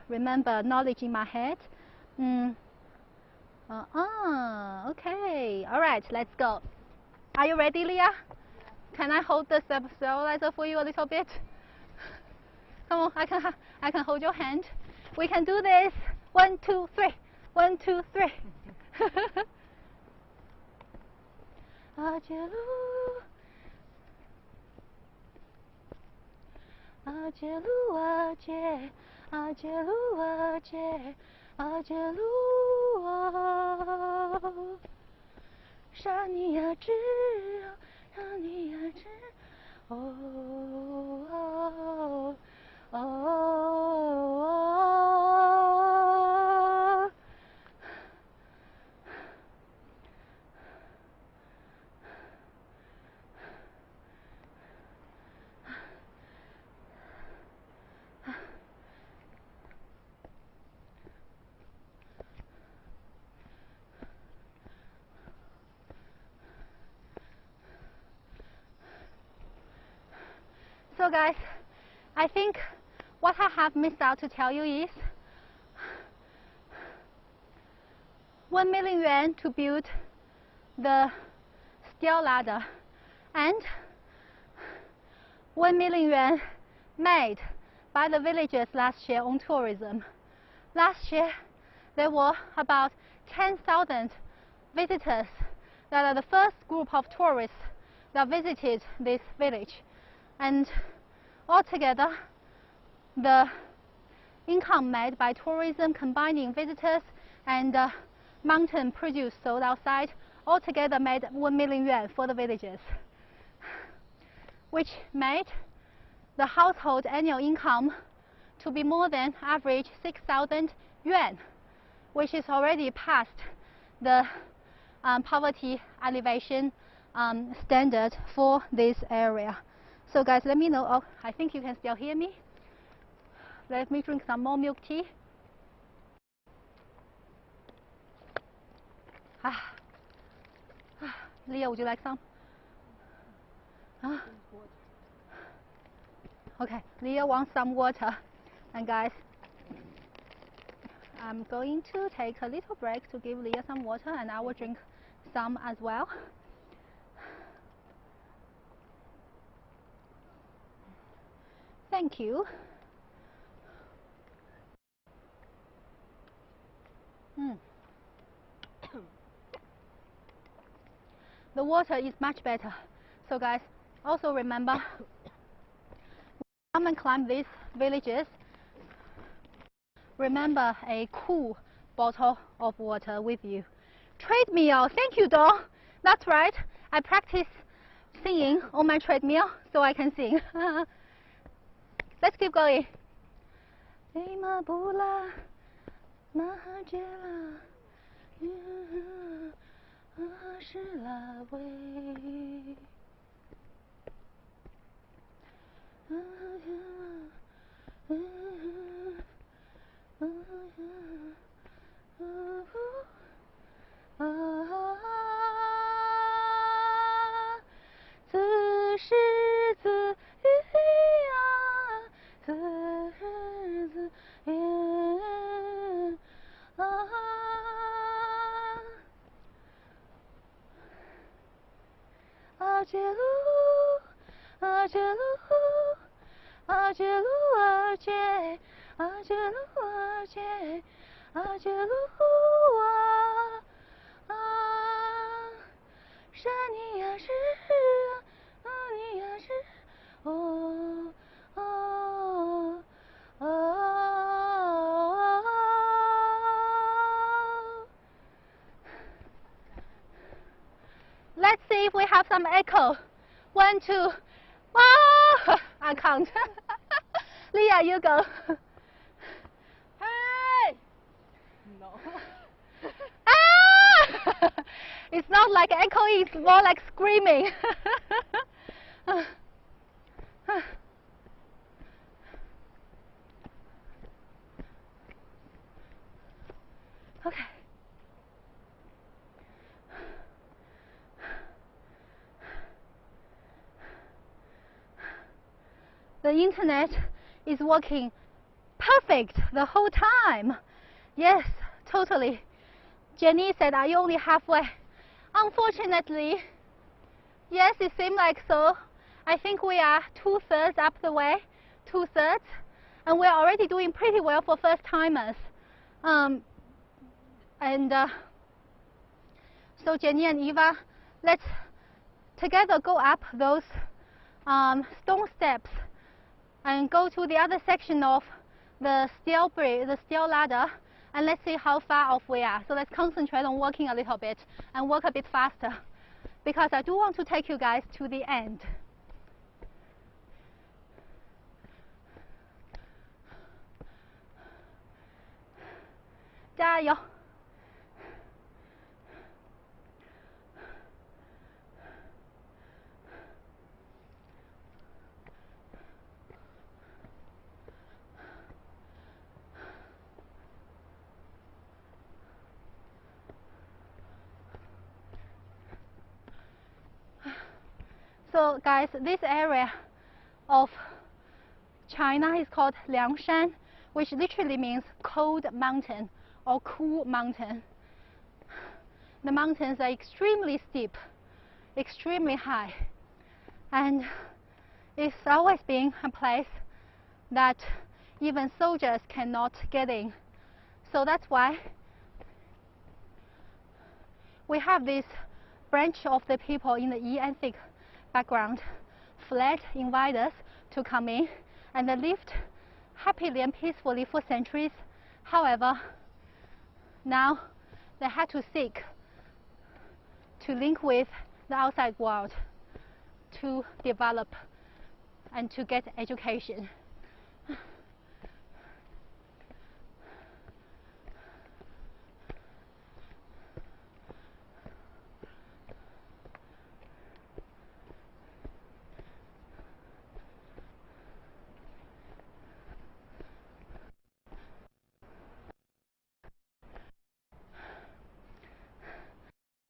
Remember, knowledge in my head. Okay, all right, let's go. Are you ready, Leah? Can I hold the stabilizer for you a little bit? Come on, I can hold your hand. We can do this. 1, 2, 3. 1, 2, 3. 阿杰路，阿杰路，阿杰，阿杰路，阿杰，阿杰路啊，沙尼亚之，沙尼亚之，哦哦。Oh, so guys, I think what I have missed out to tell you is 1 million yuan to build the steel ladder and 1 million yuan made by the villagers last year on tourism. Last year there were about 10,000 visitors that are the first group of tourists that visited this village, and altogether the income made by tourism, combining visitors and mountain produce sold outside, altogether made 1 million yuan for the villagers, which made the household annual income to be more than average 6,000 yuan, which is already past the poverty elevation standard for this area. So guys, let me know. Oh, I think you can still hear me. Let me drink some more milk tea. Leah, would you like some? Okay, Leah wants some water. And guys, I'm going to take a little break to give Leah some water, and I will drink some as well. Thank you. the water is much better. So guys, also remember, come and climb these villages, remember a cool bottle of water with you. Treadmill, thank you, Dawn. That's right, I practice singing on my treadmill so I can sing. Let's keep going. 黑马布拉，马哈杰拉，阿什拉维。自是自语呀，自是自语啊。阿杰鲁，阿杰鲁，阿杰鲁，阿杰，阿杰鲁，阿杰，阿杰鲁啊啊，是你呀是啊，你呀是哦哦哦。Let's see if we have some echo. 1, 2. Oh, I can't. Leah, you go. Hey! No. Ah! It's not like echoing, it's more like screaming. Okay. The internet is working perfect the whole time. Yes, totally. Jenny said, are you only halfway? Unfortunately, yes, it seems like so. I think we are 2/3 up the way, 2/3, and we're already doing pretty well for first timers. So Jenny and Eva, let's together go up those stone steps and go to the other section of the steel bridge, the steel ladder, and let's see how far off we are. So let's concentrate on walking a little bit and walk a bit faster, because I do want to take you guys to the end. Jiayou! So guys, this area of China is called Liangshan, which literally means cold mountain or cool mountain. The mountains are extremely steep, extremely high, and it's always been a place that even soldiers cannot get in. So that's why we have this branch of the people in the Yi ethnic background fled, invite us to come in, and they lived happily and peacefully for centuries. However, now they had to seek to link with the outside world, to develop and to get education.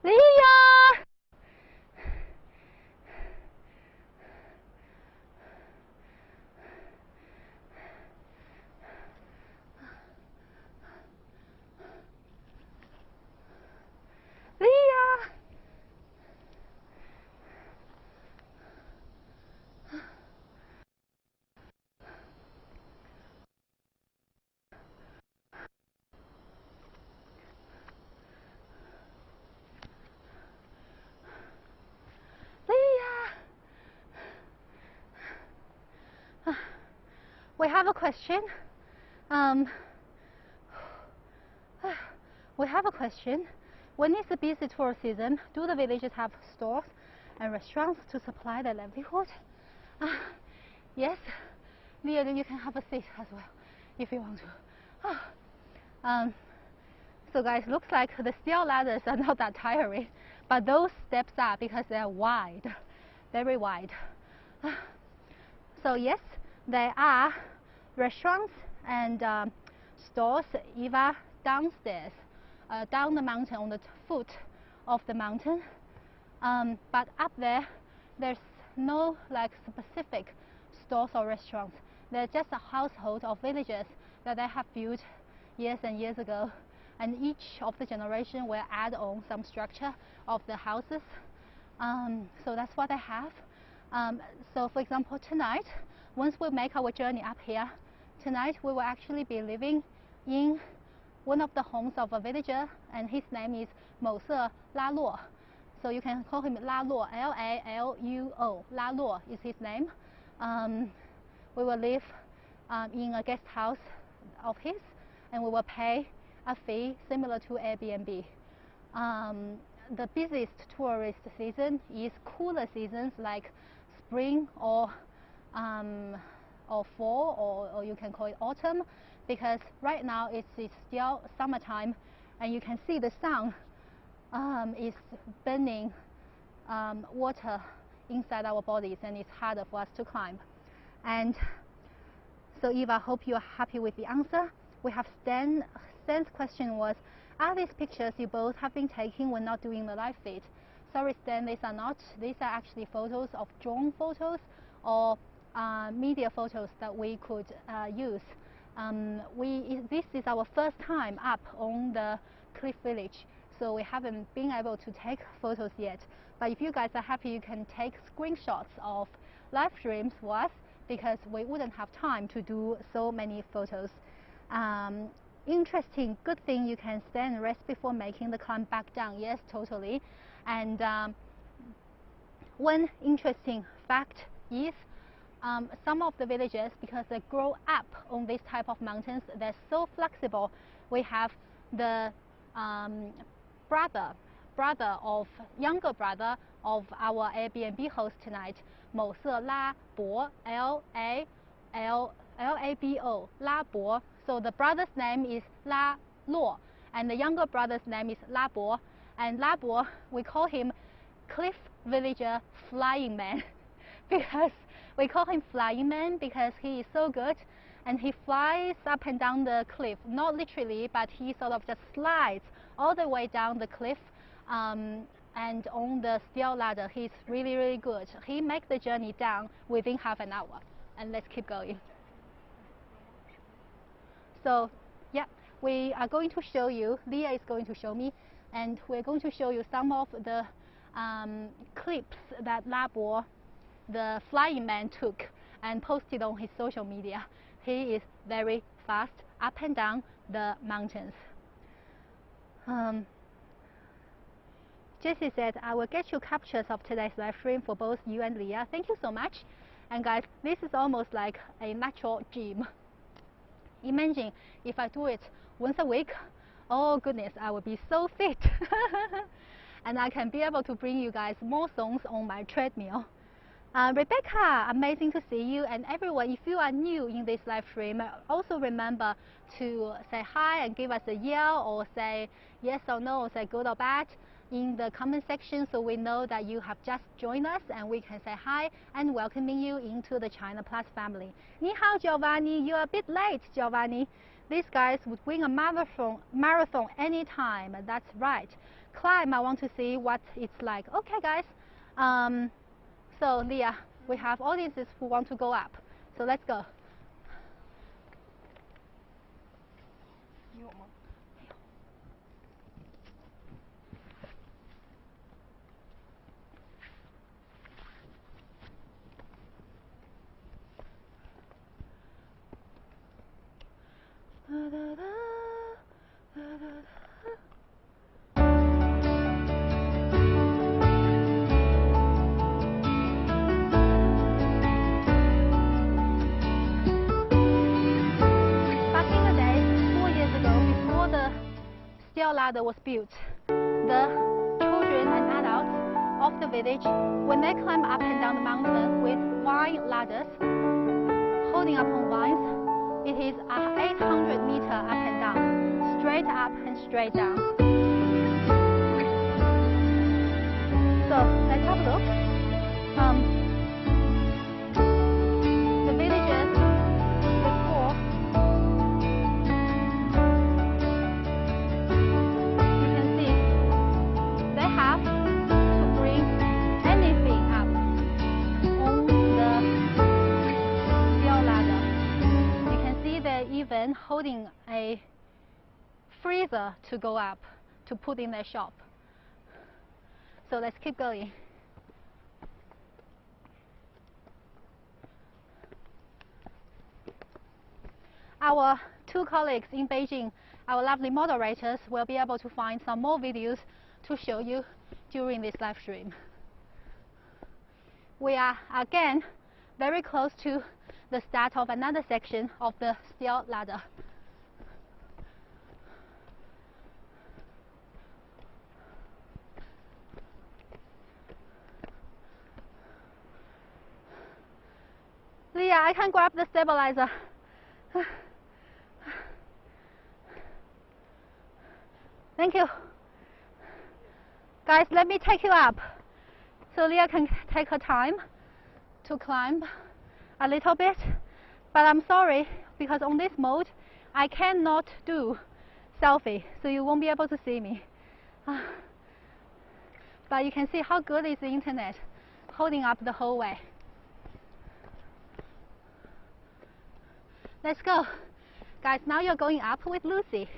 Leah! we have a question. We have a question. When it's the busy tourist season, do the villages have stores and restaurants to supply their livelihood? Yes. Leah, you can have a seat as well if you want to. So guys, looks like the steel ladders are not that tiring, but those steps are, because they are wide, very wide. So yes, there are restaurants and stores even downstairs, down the mountain, on the foot of the mountain. But up there, there's no like specific stores or restaurants. They're just a household of villages that they have built years and years ago, and each of the generation will add on some structure of the houses. So that's what I have. So for example, tonight, once we make our journey up here, tonight we will actually be living in one of the homes of a villager, and his name is Mo Se La Luo. So you can call him La Luo, L-A-L-U-O. La Luo is his name. We will live in a guest house of his, and we will pay a fee similar to Airbnb. The busiest tourist season is cooler seasons like spring or fall, or you can call it autumn, because right now it's still summertime, and you can see the sun is burning water inside our bodies, and it's harder for us to climb. And so Eva, I hope you are happy with the answer. We have Stan's question was, are these pictures you both have been taking when not doing the live feed? Sorry Stan, these are not. These are actually photos of drone photos or media photos that we could use. This is our first time up on the Cliff Village, so we haven't been able to take photos yet. But if you guys are happy, you can take screenshots of live streams for us, because we wouldn't have time to do so many photos. Interesting, good thing you can stand and rest before making the climb back down. Yes, totally. And one interesting fact is some of the villages, because they grow up on this type of mountains, they're so flexible. We have the younger brother of our Airbnb host tonight, Mo Se La Bo, L-A-B-O, La Bo. So the brother's name is La Luo, and the younger brother's name is La Bo. And La Bo, we call him Cliff Villager Flying Man, because we call him Flying Man because he is so good, and he flies up and down the cliff, not literally, but he sort of just slides all the way down the cliff. And on the steel ladder, he's really, really good. He makes the journey down within half an hour. And let's keep going. So, yeah, we are going to show you, Leah is going to show me, and we're going to show you some of the clips that La Bo, the flying man, took and posted on his social media. He is very fast up and down the mountains. Jessie said, I will get you captures of today's live stream for both you and Leah. Thank you so much. And guys, this is almost like a natural gym. Imagine if I do it once a week. Oh goodness, I will be so fit. And I can be able to bring you guys more songs on my treadmill. Rebecca, amazing to see you. And everyone, if you are new in this live stream, also remember to say hi and give us a yell, or say yes or no, or say good or bad in the comment section, so we know that you have just joined us, and we can say hi and welcoming you into the China Plus family. Ni hao, Giovanni. You're a bit late, Giovanni. These guys would win a marathon anytime. That's right. Climb, I want to see what it's like. Okay, guys. So Leah, we have audiences who want to go up. So let's go. steel ladder was built, the children and adults of the village, when they climb up and down the mountain with vine ladders, holding up on vines, it is 800 meters up and down, straight up and straight down. So let's have a look. The villagers before, you can see they have to bring anything up on the steel ladder. You can see they're even holding a freezer to go up to put in their shop. So let's keep going. Our two colleagues in Beijing, our lovely moderators, will be able to find some more videos to show you during this live stream. We are again very close to the start of another section of the steel ladder. Leah, I can grab the stabilizer. Thank you. Guys, let me take you up. So Leah can take her time to climb a little bit. But I'm sorry, because on this mode, I cannot do selfie, so you won't be able to see me. But you can see how good is the internet, holding up the whole way. Let's go. Guys, now you're going up with Lucy.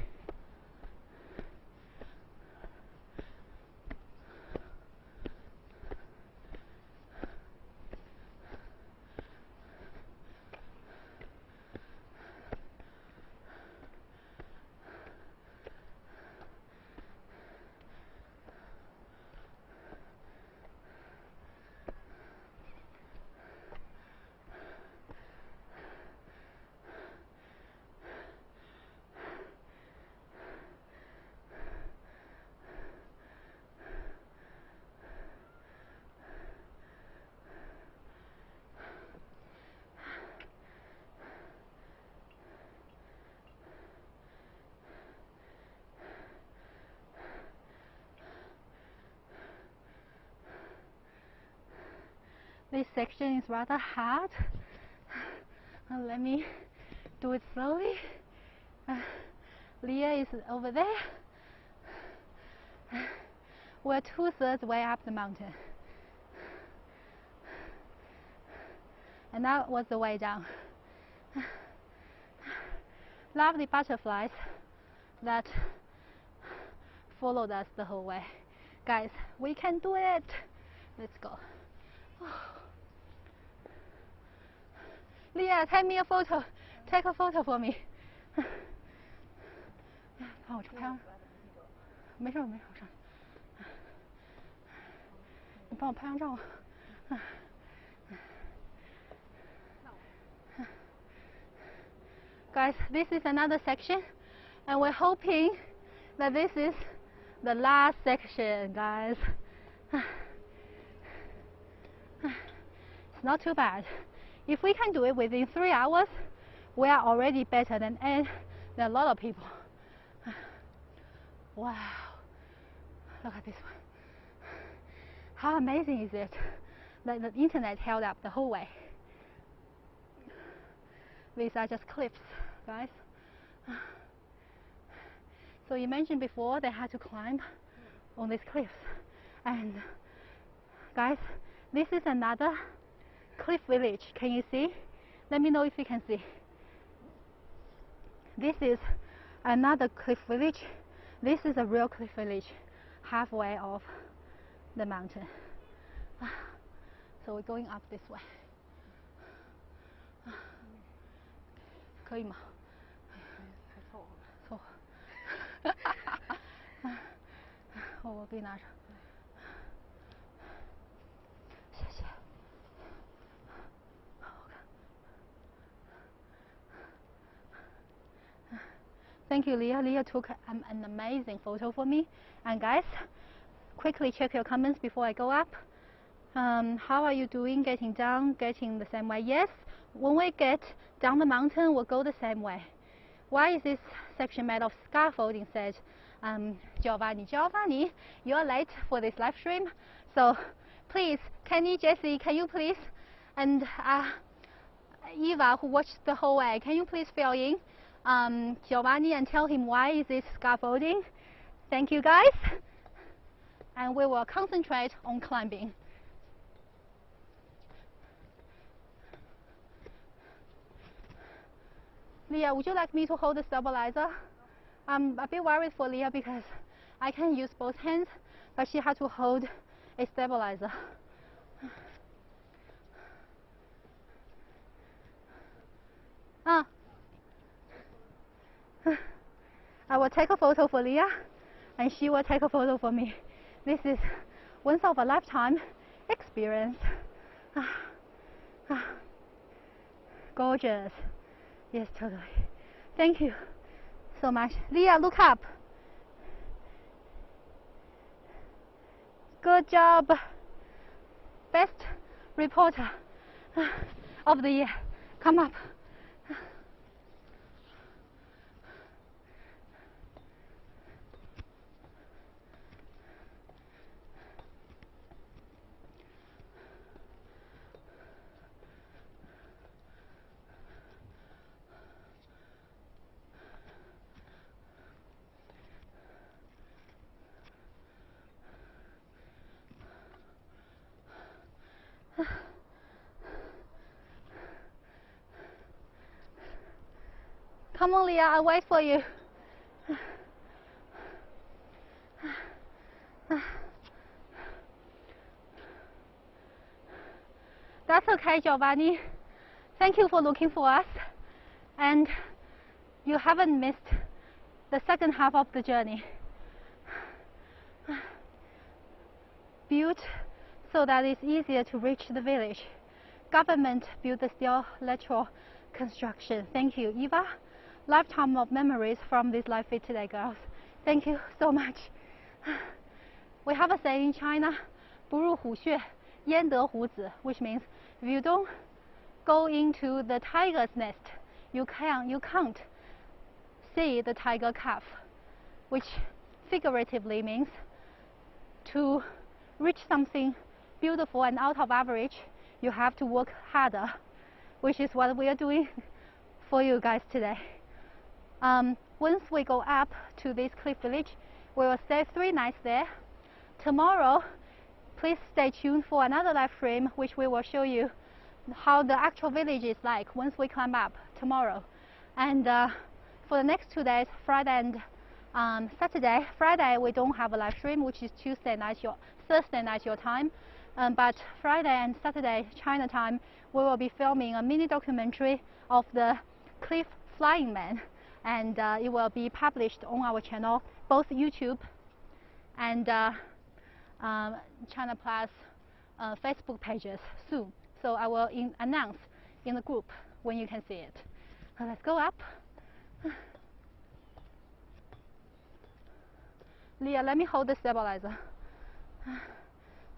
This section is rather hard. Let me do it slowly. Leah is over there. We're 2/3 way up the mountain. And that was the way down. Lovely butterflies that followed us the whole way. Guys, we can do it. Let's go. Leah, take me a photo. Take a photo for me. 帮我拍张。没事没事，我上去。你帮我拍张照。Guys, this is another section, and we're hoping that this is the last section, guys. It's not too bad. If we can do it within 3 hours, we are already better than a lot of people. Wow, look at this one. How amazing is it that the internet held up the whole way? These are just cliffs, guys. So you mentioned before they had to climb on these cliffs. And guys, this is another cliff village. Can you see? Let me know if you can see. This is another cliff village. This is a real cliff village, halfway off the mountain. So we're going up this way. 可以吗？凑合。我给你拿着。谢谢。Thank you, Leah. Leah took an amazing photo for me. And guys, quickly check your comments before I go up. How are you doing getting down, getting the same way? Yes, when we get down the mountain, we'll go the same way. Why is this section made of scaffolding? Said Giovanni, you're late for this live stream. So please, Kenny, Jessie, can you please, and Eva, who watched the whole way, can you please fill in Giovanni and tell him why is this scaffolding? Thank you, guys. And we will concentrate on climbing. Leah, would you like me to hold the stabilizer? I'm a bit worried for Leah because I can use both hands, but she had to hold a stabilizer. I will take a photo for Leah, and she will take a photo for me. This is once of a lifetime experience. Gorgeous. Yes, totally. Thank you so much. Leah, look up. Good job. Best reporter of the year. Come up. Come on, Leah, I'll wait for you. That's okay, Giovanni. Thank you for looking for us. And you haven't missed the second half of the journey. Built so that it's easier to reach the village. Government built the steel lateral construction. Thank you, Eva. Lifetime of memories from this Live Fit Today, girls. Thank you so much. We have a saying in China, 不入虎穴，焉得虎子, which means if you don't go into the tiger's nest, you can't see the tiger calf, which figuratively means to reach something beautiful and out of average, you have to work harder, which is what we are doing for you guys today. Once we go up to this cliff village, we will stay 3 nights there. Tomorrow, please stay tuned for another live stream, which we will show you how the actual village is like once we climb up tomorrow. And for the next 2 days, Friday and Saturday. Friday we don't have a live stream, which is Thursday night your time. But Friday and Saturday China time, we will be filming a mini documentary of the cliff flying man, and it will be published on our channel, both YouTube and China Plus Facebook pages soon. So I will announce in the group when you can see it. So let's go up. Leah, let me hold the stabilizer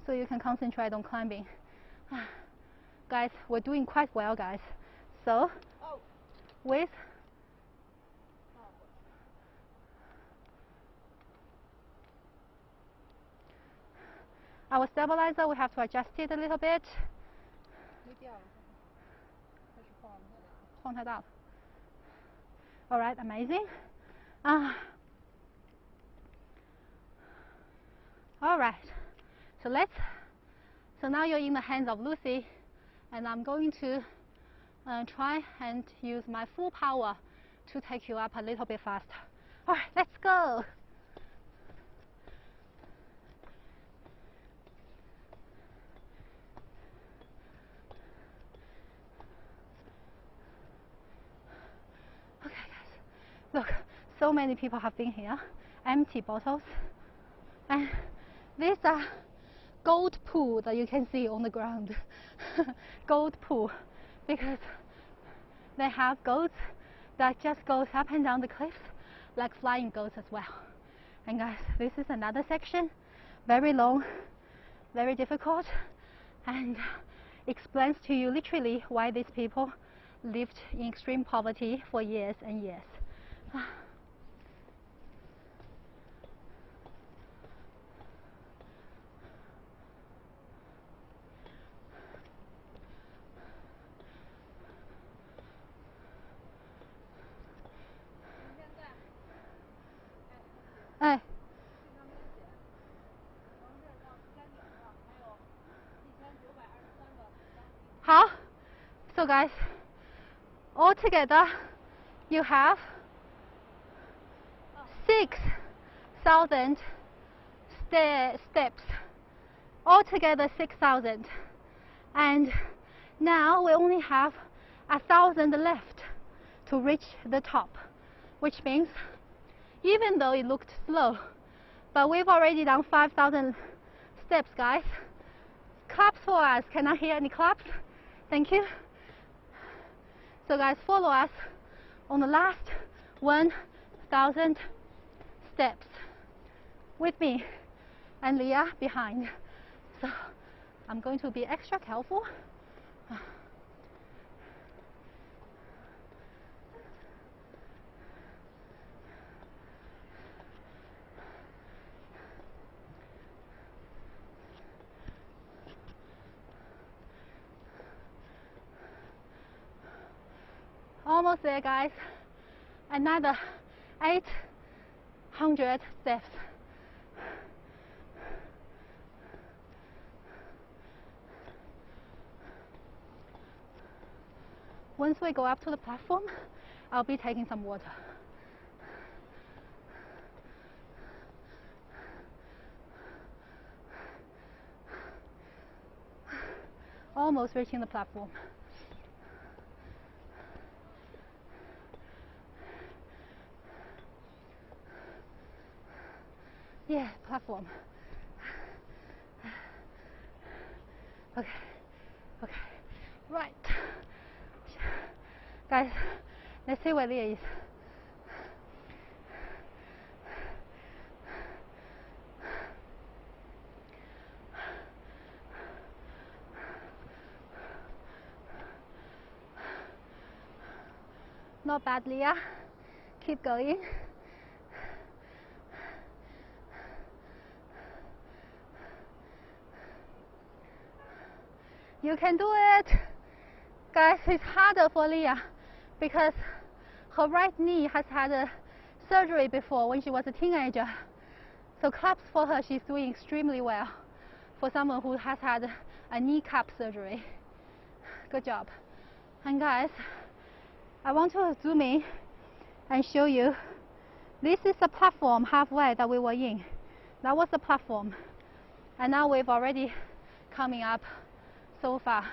so you can concentrate on climbing. Guys, we're doing quite well, guys. So, with our stabilizer, we have to adjust it a little bit. All right, amazing. All right, so now you're in the hands of Lucy, and I'm going to try and use my full power to take you up a little bit faster. All right, let's go. Okay, guys, look, so many people have been here, empty bottles, and these are gold pool that you can see on the ground. Gold pool, because they have goats that just goes up and down the cliffs like flying goats as well. And guys, this is another section, very long, very difficult, and explains to you literally why these people lived in extreme poverty for years and years. Hey. How? So guys, altogether you have 6,000 steps. Altogether 6,000. And now we only have 1,000 left to reach the top, which means even though it looked slow, but we've already done 5,000 steps, guys. Claps for us. Can I hear any claps? Thank you. So guys, follow us on the last 1,000 steps with me and Leah behind. So I'm going to be extra careful. Almost there, guys. Another 800 steps. Once we go up to the platform, I'll be taking some water. Almost reaching the platform. Yeah, platform. Okay, okay, right. Guys, let's see where Leah is. Not bad, Leah. Keep going. You can do it. Guys, it's harder for Leah because her right knee has had a surgery before when she was a teenager. So claps for her, she's doing extremely well for someone who has had a kneecap surgery. Good job. And guys, I want to zoom in and show you. This is the platform halfway that we were in. That was the platform. And now we've already coming up so far.